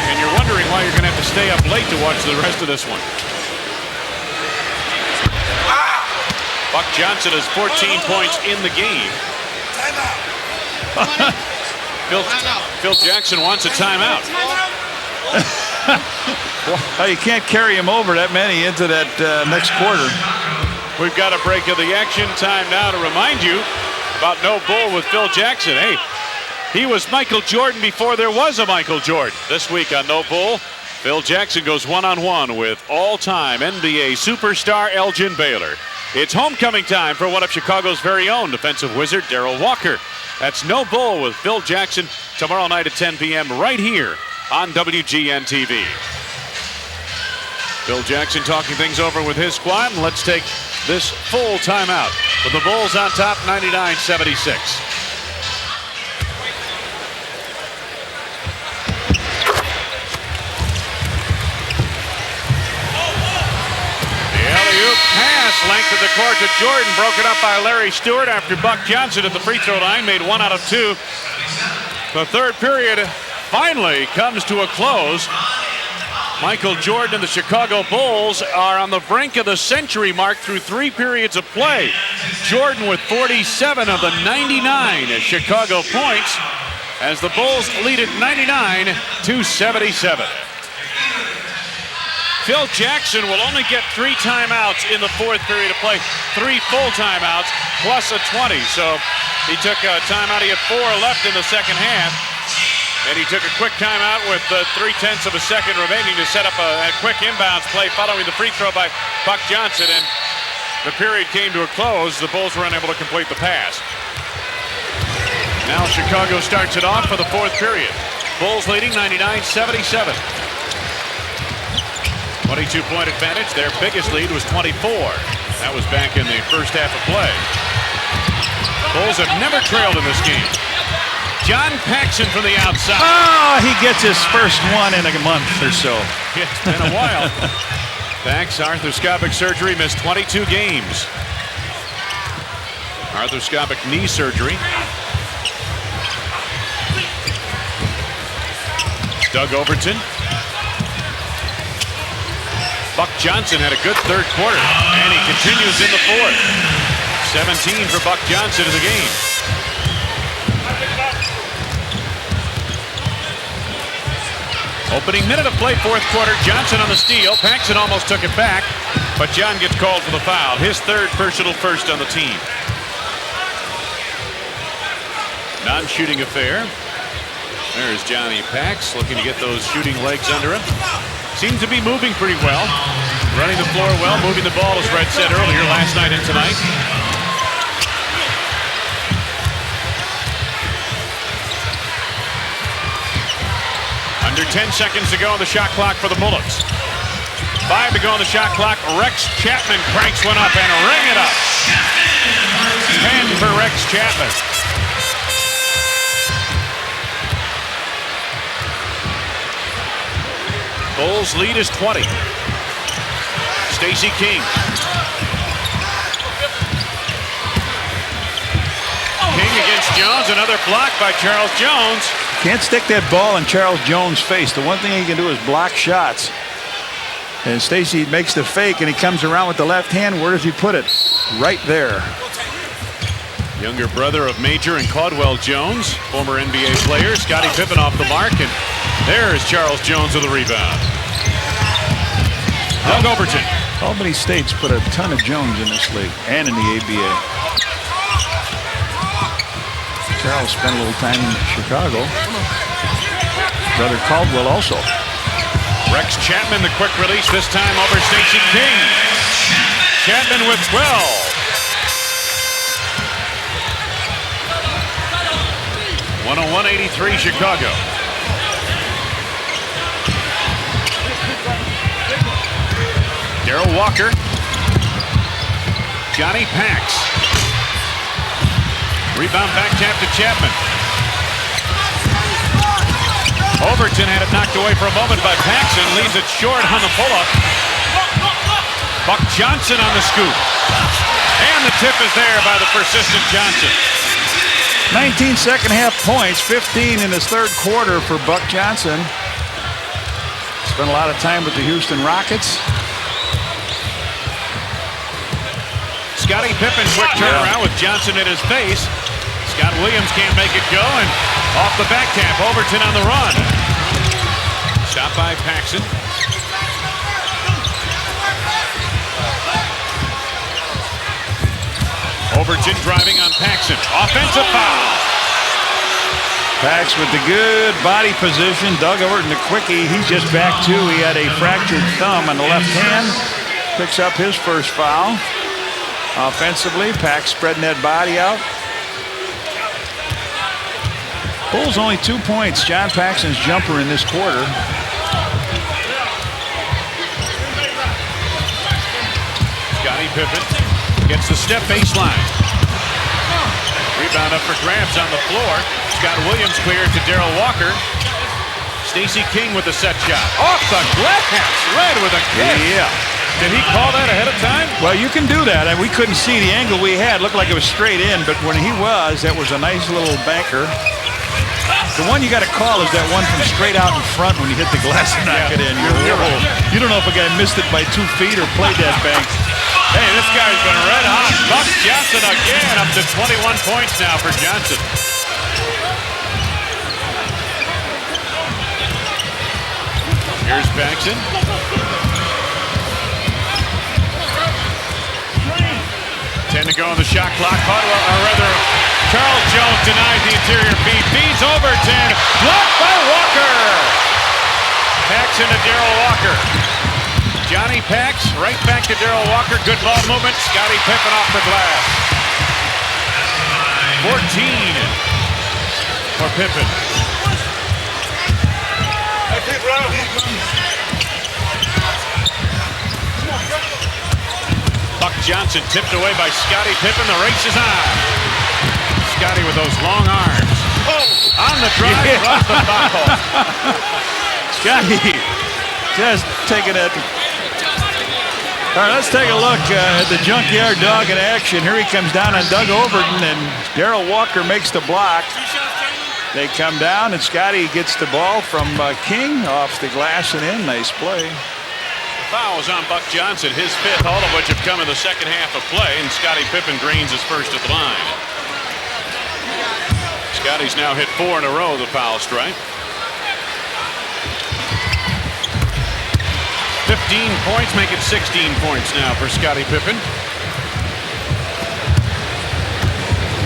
And you're wondering why you're going to have to stay up late to watch the rest of this one. Buck Johnson has 14 points in the game. Phil Jackson wants a timeout. Well, you can't carry him over that many into that next quarter. We've got a break of the action. Time now to remind you about No Bull with Phil Jackson. Hey, he was Michael Jordan before there was a Michael Jordan. This week on No Bull, Phil Jackson goes one-on-one with all-time NBA superstar Elgin Baylor. It's homecoming time for one of Chicago's very own defensive wizard, Darrell Walker. That's No Bull with Phil Jackson tomorrow night at 10 p.m. right here on WGN TV. Phil Jackson talking things over with his squad, and let's take this full timeout with the Bulls on top, 99-76. Pass, length of the court to Jordan, broken up by Larry Stewart after Buck Johnson at the free throw line made 1 out of 2. The third period finally comes to a close. Michael Jordan and the Chicago Bulls are on the brink of the century mark through 3 periods of play. Jordan with 47 of the 99 Chicago points as the Bulls lead at 99-77. Phil Jackson will only get 3 timeouts in the 4th period of play, 3 full timeouts plus a 20. So he took a timeout. He had 4 left in the second half, and he took a quick timeout with 0.3 of a second remaining to set up a quick inbounds play following the free throw by Buck Johnson, and the period came to a close. The Bulls were unable to complete the pass. Now Chicago starts it off for the 4th period. Bulls leading 99-77. 22-point advantage. Their biggest lead was 24. That was back in the first half of play. Bulls have never trailed in this game. John Paxson from the outside. Oh, he gets his first one in a month or so. It's been a while. Pax, arthroscopic surgery, missed 22 games. Arthroscopic knee surgery. Doug Overton. Buck Johnson had a good third quarter, and he continues in the 4th. 17 for Buck Johnson in the game. Opening minute of play, 4th quarter. Johnson on the steal. Paxson almost took it back, but John gets called for the foul. His 3rd personal first on the team. Non-shooting affair. There's Johnny Pax looking to get those shooting legs under him. Seems to be moving pretty well. Running the floor well, moving the ball, as Red said earlier, last night and tonight. Under 10 seconds to go on the shot clock for the Bullets. 5 to go on the shot clock. Rex Chapman cranks one up and ring it up. 10 for Rex Chapman. Bulls lead is 20. Stacey King. King against Jones. Another block by Charles Jones. Can't stick that ball in Charles Jones' face. The one thing he can do is block shots. And Stacey makes the fake, and he comes around with the left hand. Where does he put it? Right there. Younger brother of Major and Caldwell Jones, former NBA player. Scottie Pippen off the mark, and there's Charles Jones with the rebound. Doug Overton. Albany State's put a ton of Jones in this league and in the ABA. Charles spent a little time in Chicago. Brother Caldwell also. Rex Chapman, the quick release, this time over Stacey King. Chapman with 12. 101-83 Chicago. Darrell Walker. Johnny Pax. Rebound back tap to Chapman. Overton had it knocked away for a moment by Paxson. Leaves it short on the pull-up. Buck Johnson on the scoop. And the tip is there by the persistent Johnson. 19 second half points, 15 in his third quarter for Buck Johnson. Spent a lot of time with the Houston Rockets. Scottie Pippen, quick turnaround with Johnson in his face. Scott Williams can't make it go, and off the back tap, Overton on the run. Stopped by Paxson. Overton driving on Paxson. Offensive foul. Pax with the good body position. Doug Overton, the quickie. He's just back too. He had a fractured thumb on the left hand. Picks up his first foul. Offensively, Pax spreading that body out. Bulls only 2 points. John Paxson's jumper in this quarter. Scottie Pippen gets the step baseline. Rebound up for grabs on the floor. Scott Williams cleared to Darrell Walker. Stacey King with the set shot. Off the glass. Red with a kick. Yeah. Did he call that ahead of time? Well, you can do that. And we couldn't see the angle we had. Looked like it was straight in, but when he was, that was a nice little banker. The one you got to call is that one from straight out in front when you hit the glass and knock it in. You don't know if a guy missed it by 2 feet or played that bank. Hey, this guy's been red hot. Buck Johnson again, up to 21 points now for Johnson. Here's Paxson. 10 to go on the shot clock. Charles Jones denies the interior feed. Feeds Overton. Blocked by Walker. Paxson to Darrell Walker. Johnny Pax right back to Darrell Walker. Good ball movement. Scottie Pippen off the glass. 14 for Pippen. Buck Johnson tipped away by Scottie Pippen. The race is on. Scottie with those long arms. Oh, on the drive, off the foul. Scottie just taking it. All right, let's take a look at the Junkyard Dog in action. Here he comes down on Doug Overton, and Darrell Walker makes the block. They come down, and Scottie gets the ball from King off the glass and in. Nice play. Fouls on Buck Johnson, his 5th, all of which have come in the second half of play, and Scottie Pippen drains his first at the line. Scottie's now hit 4 in a row, the foul stripe. 15 points, make it 16 points now for Scottie Pippen.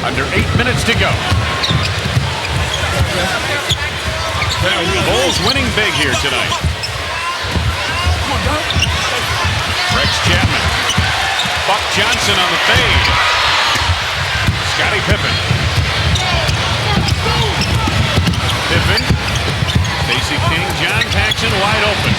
Under 8 minutes to go. Bulls winning big here tonight. Rex Chapman. Buck Johnson on the fade. Scottie Pippen. Pippen. Stacey King. John Paxson wide open.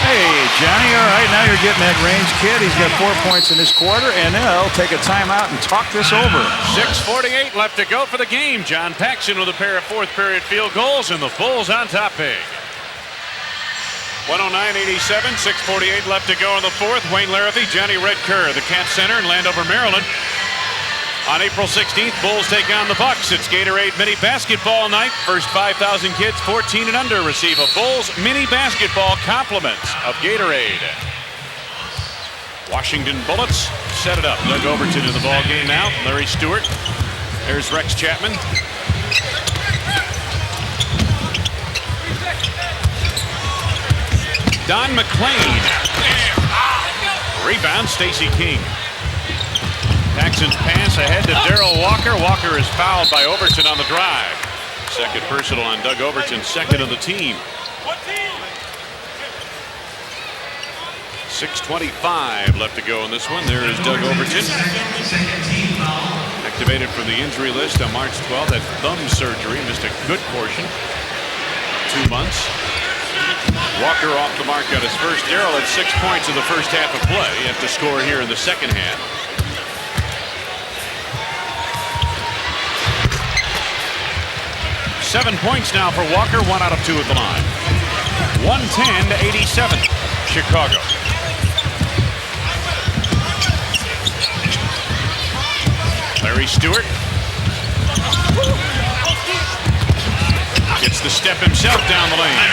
Hey, Johnny, all right, now you're getting that range kid. He's got 4 points in this quarter, and they'll take a timeout and talk this over. 6:48 left to go for the game. John Paxson with a pair of 4th period field goals, and the Bulls on top big. 109-87, 6:48 left to go in the 4th. Wayne Larrivee, Johnny Red Kerr, the Cat Center in Landover, Maryland. On April 16th, Bulls take on the Bucks. It's Gatorade Mini Basketball Night. First 5,000 kids 14 and under receive a Bulls Mini Basketball complement of Gatorade. Washington Bullets set it up. Doug Overton in the ball game now. Larry Stewart. There's Rex Chapman. Don McClain. Rebound, Stacey King. Paxson's pass ahead to Darrell Walker. Walker is fouled by Overton on the drive. Second personal on Doug Overton, second of the team. 6:25 left to go in this one. There is Doug Overton. Activated from the injury list on March 12th. Had thumb surgery, missed a good portion. 2 months. Walker off the mark on his first. Darrell had 6 points in the first half of play. He has to score here in the second half. Seven points now for Walker, 1 out of 2 at the line. 110-87, Chicago. Larry Stewart. Gets the step himself down the lane.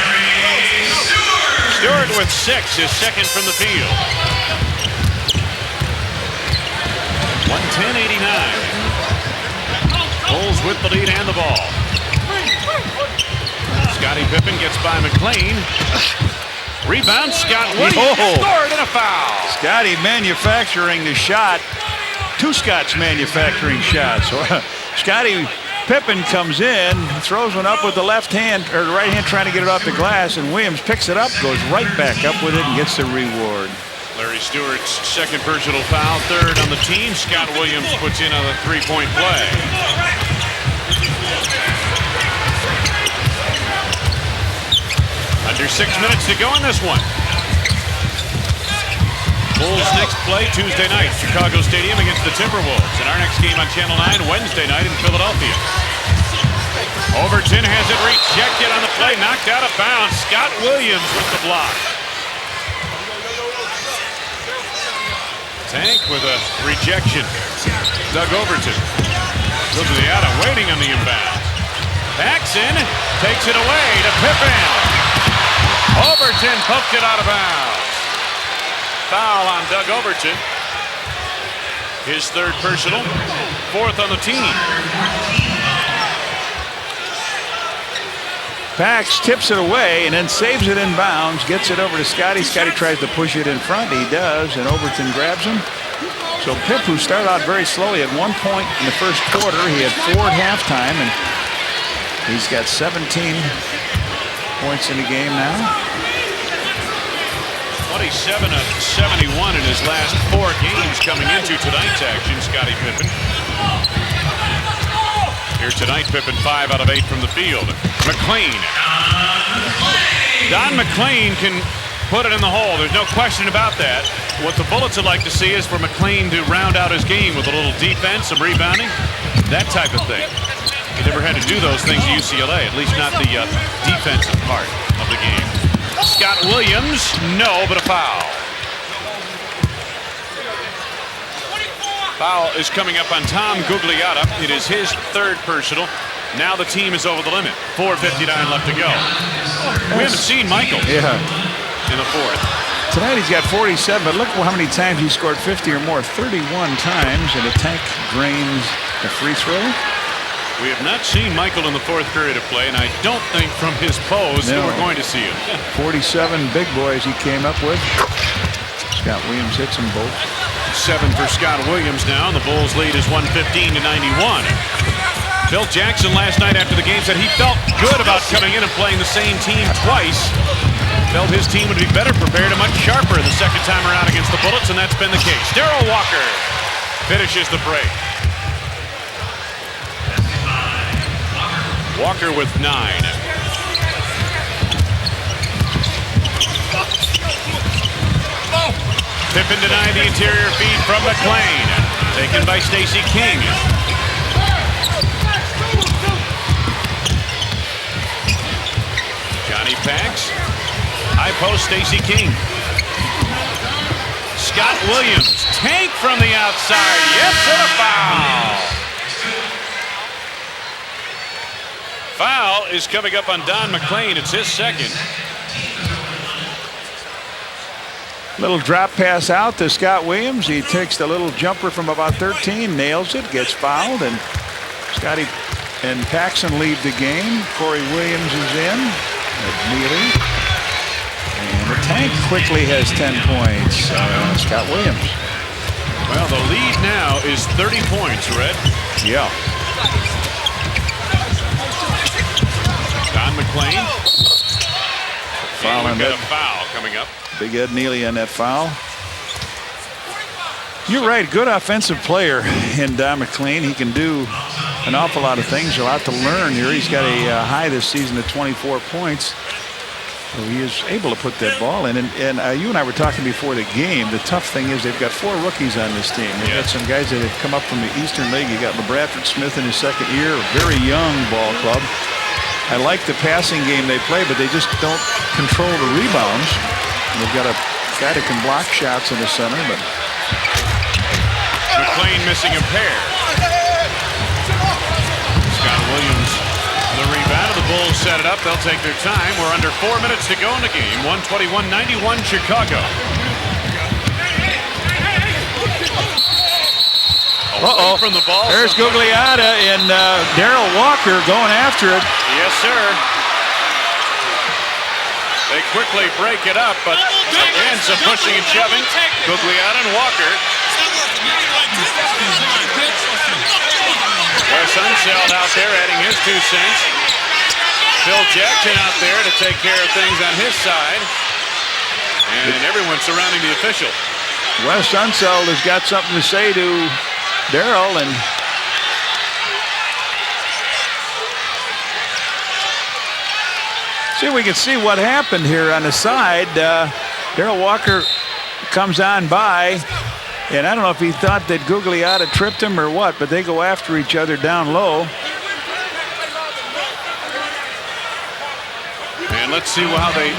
Stewart with 6, his second from the field. 110-89. Bulls with the lead and the ball. Scottie Pippen gets by McClain. Rebound, Scott Williams scored and a foul. Scottie manufacturing the shot. 2 Scotts manufacturing shots. Scottie Pippen comes in, throws one up with the left hand, or the right hand trying to get it off the glass, and Williams picks it up, goes right back up with it, and gets the reward. Larry Stewart's second personal foul, third on the team. Scott Williams puts in on a 3-point play. Under 6 minutes to go in this one. Bulls next play Tuesday night, Chicago Stadium against the Timberwolves. And our next game on Channel 9 Wednesday night in Philadelphia. Overton has it rejected on the play, knocked out of bounds. Scott Williams with the block. Tank with a rejection. Doug Overton goes to the out, waiting on the inbound. Paxson takes it away to Pippen. Overton poked it out of bounds. Foul on Doug Overton. His third personal, 4th on the team. Pax tips it away and then saves it in bounds, gets it over to Scottie. Scottie tries to push it in front. He does, and Overton grabs him. So Pip, who started out very slowly, at 1 point in the first quarter. He had 4 at halftime, and he's got 17 points in the game now. 27 of 71 in his last 4 games coming into tonight's action, Scottie Pippen. Here tonight, Pippen 5 out of 8 from the field. McClain. Don McClain can put it in the hole. There's no question about that. What the Bullets would like to see is for McClain to round out his game with a little defense, some rebounding, that type of thing. He never had to do those things at UCLA, at least not the defensive part of the game. Scott Williams, no, but a foul. Foul is coming up on Tom Gugliotta. It is his third personal. Now the team is over the limit. 4:59 left to go. We haven't seen Michael in the fourth. Tonight he's got 47, but look how many times he scored 50 or more. 31 times, and the Tank drains the free throw. We have not seen Michael in the fourth period of play, and I don't think from his pose that we're going to see him. 47 big boys he came up with. Scott Williams hits them both. 7 for Scott Williams now, and the Bulls lead is 115-91. Bill Jackson last night after the game said he felt good about coming in and playing the same team twice. Felt his team would be better prepared and much sharper the second time around against the Bullets, and that's been the case. Darrell Walker finishes the break. Walker with 9. Pippen denied the interior feed from McClain. Taken by Stacey King. Johnny Pax. High post, Stacey King. Scott Williams. Tank from the outside. Yes, and a foul. Foul is coming up on Don McClain. It's his second. Little drop pass out to Scott Williams. He takes the little jumper from about 13, nails it, gets fouled, and Scottie and Paxson lead the game. Corey Williams is in. Ed Neely. And the tank quickly has 10 points. Scott Williams. Well, the lead now is 30 points, Red. Yeah. Don McClain. Foul on we've got that. a foul coming up. Big Ed Neely on that foul. You're right, good offensive player in Don McClain. He can do an awful lot of things, a lot to learn here. He's got a high this season of 24 points. So he is able to put that ball in. And you and I were talking before the game. The tough thing is they've got 4 rookies on this team. They've got some guys that have come up from the Eastern League. You got LaBradford Smith in his second year, a very young ball club. I like the passing game they play, but they just don't control the rebounds. They've got a guy that can block shots in the center, but McClain missing a pair. Scott Williams, the rebound. The Bulls set it up. They'll take their time. We're under 4 minutes to go in the game. 121-91 Chicago. uh-oh. From the ball. There's Gugliotta and Darrell Walker going after it. Yes, sir. They quickly break it up, but again, some pushing and shoving. Gugliotta and Walker. Wes Unseld out there adding his 2 cents. Phil Jackson out there to take care of things on his side. And everyone surrounding the official. Wes Unseld has got something to say to Darrell, and see if we can see what happened here on the side. Darrell Walker comes on by, and I don't know if he thought that Gugliotta tripped him or what, but they go after each other down low. And let's see how they...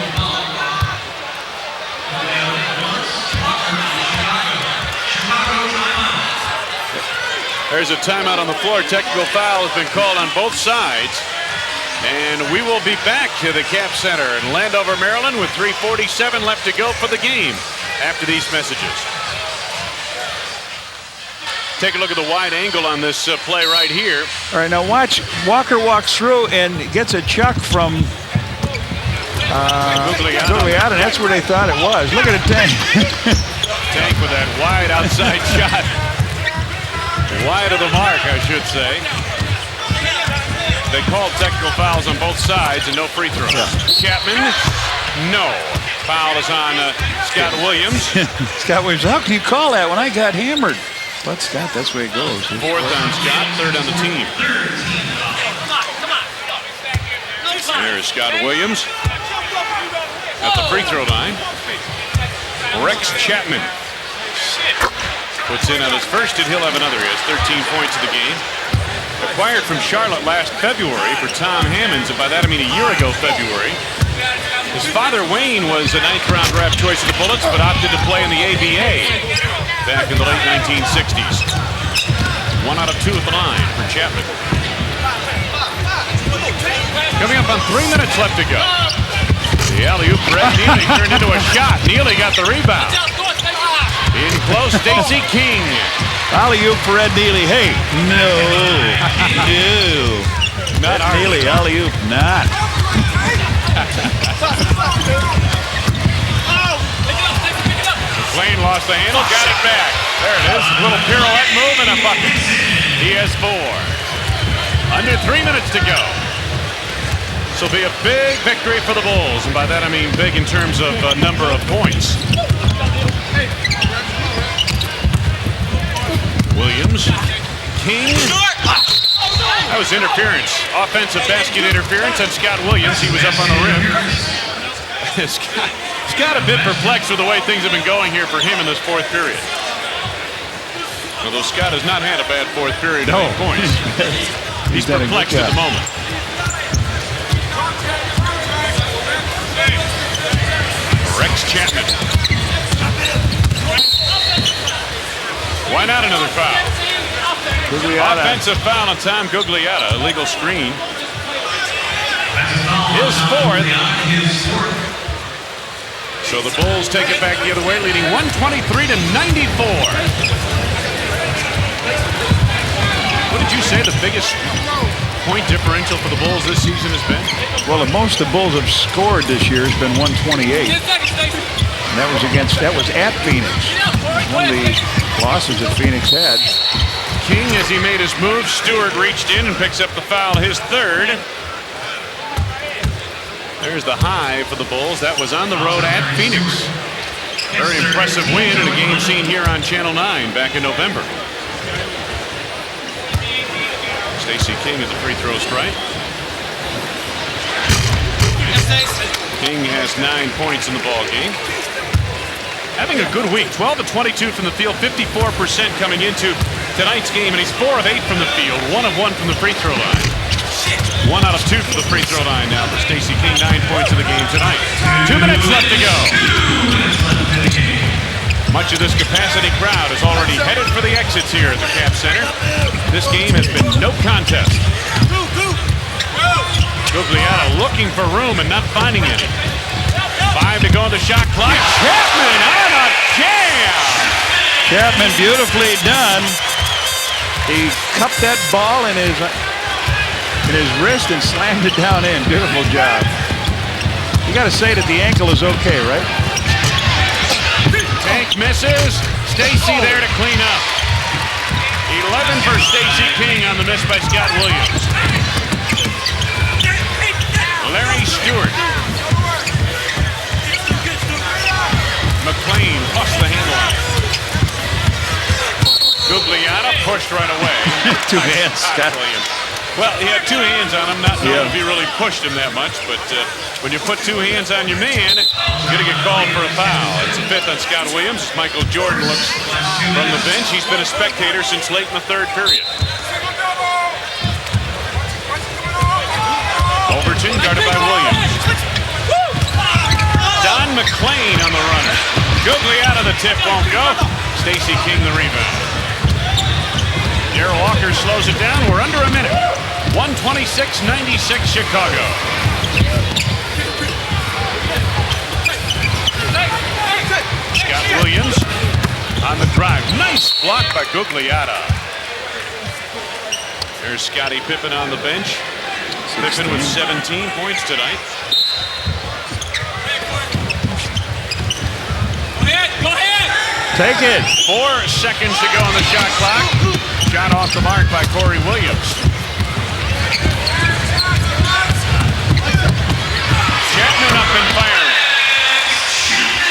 There's a timeout on the floor. Technical foul has been called on both sides. And we will be back to the Cap Center in Landover, Maryland with 3:47 left to go for the game after these messages. Take a look at the wide angle on this play right here. All right, now watch. Walker walks through and gets a chuck from Gugliotta. That's where they thought it was. Look at the Tank. Tank with that wide outside shot. Wide of the mark, I should say. They called technical fouls on both sides and no free throws. Yeah. Chapman, no. Foul is on Scott Williams. Scott Williams, how can you call that when I got hammered? But Scott, that's where it goes. 4th on Scott, 3rd on the team. There's Scott Williams at the free throw line. Rex Chapman puts in on his first, and he'll have another. He has 13 points in the game. Acquired from Charlotte last February for Tom Hammonds, and by that I mean a year ago February. His father Wayne was a 9th-round draft choice of the Bullets, but opted to play in the ABA back in the late 1960s. 1 out of 2 at the line for Chapman. Coming up on 3 minutes left to go. The alley-oop for Ed Neely turned into a shot. Neely got the rebound. In close, Stacey King. Alley-oop for Ed Neely. Hey, no. Not Ed Neely, alley-oop, not. McClain lost the handle, got it back. There it is, a little pirouette move and a bucket. He has 4. Under 3 minutes to go. This will be a big victory for the Bulls, and by that I mean big in terms of number of points. Williams, King. That was interference. Offensive basket interference on Scott Williams. He was up on the rim. Scott a bit perplexed with the way things have been going here for him in this 4th period. Although Scott has not had a bad 4th period at any points. He's perplexed at the moment. Rex Chapman. Why not another foul? Gugliotta. Offensive foul on Tom Gugliotta. Illegal screen. His fourth. So the Bulls take it back the other way, leading 123-94. What did you say the biggest point differential for the Bulls this season has been? Well, the most the Bulls have scored this year has been 128. And that was at Phoenix. One of the losses that Phoenix had. King, as he made his move, Stewart reached in and picks up the foul, his third. There's the high for the Bulls. That was on the road at Phoenix. Very impressive win in a game seen here on Channel 9 back in November. Stacey King is a free throw strike. King has 9 points in the ball game. Having a good week, 12 of 22 from the field, 54% coming into tonight's game, and he's 4 of 8 from the field, 1 of 1 from the free throw line. 1 out of 2 from the free throw line now for Stacey King. 9 points in the game tonight. 2 minutes left to go. Much of this capacity crowd is already headed for the exits here at the Cap Center. This game has been no contest. Gugliotta looking for room and not finding any. 5 to go on the shot clock. Chapman on a jam. Chapman beautifully done. He cupped that ball in his wrist and slammed it down in. Beautiful job. You got to say that the ankle is okay, right? Tank misses. Stacey there to clean up. 11 for Stacey King on the miss by Scott Williams. Larry Stewart. McClain pushed the handle on it. Gugliotta pushed right away. 2 hands, Scott Williams. Well, he had 2 hands on him, not knowing if he really pushed him that much, but when you put 2 hands on your man, you're going to get called for a foul. It's a 5th on Scott Williams. Michael Jordan looks from the bench. He's been a spectator since late in the 3rd period. Overton guarded by Williams. Don McClain on the runner. Gugliotta, the tip won't go. Stacey King the rebound. Darrell Walker slows it down. We're under a minute. 126-96 Chicago. Scott Williams on the drive. Nice block by Gugliotta. There's Scottie Pippen on the bench. Pippen with 17 points tonight. Go ahead! Take it. 4 seconds to go on the shot clock. Shot off the mark by Corey Williams. Chapman up and firing.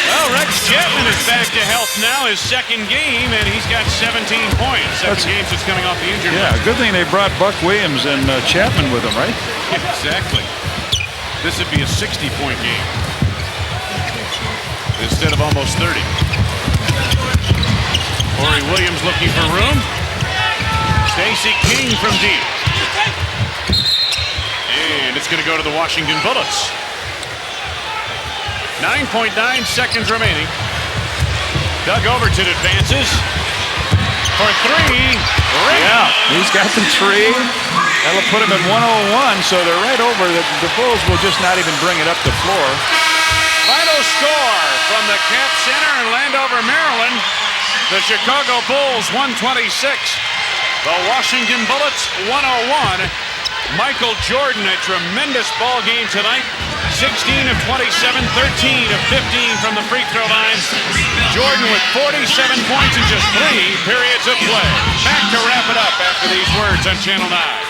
Well, Rex Chapman is back to health now, his 2nd game, and he's got 17 points. 2nd game since coming off the injury. Yeah, good thing they brought Buck Williams and Chapman with him, right? Exactly. This would be a 60-point game instead of almost 30. Corey Williams looking for room. Stacey King from deep. And it's going to go to the Washington Bullets. 9.9 seconds remaining. Doug Overton advances for 3. Yeah, he's got the 3. That'll put him at 101, so they're right over. The Bulls will just not even bring it up the floor. Final score from the Cap Center in Landover, Maryland. The Chicago Bulls 126. The Washington Bullets 101. Michael Jordan, a tremendous ball game tonight. 16 of 27, 13 of 15 from the free throw line. Jordan with 47 points in just 3 periods of play. Back to wrap it up after these words on Channel 9.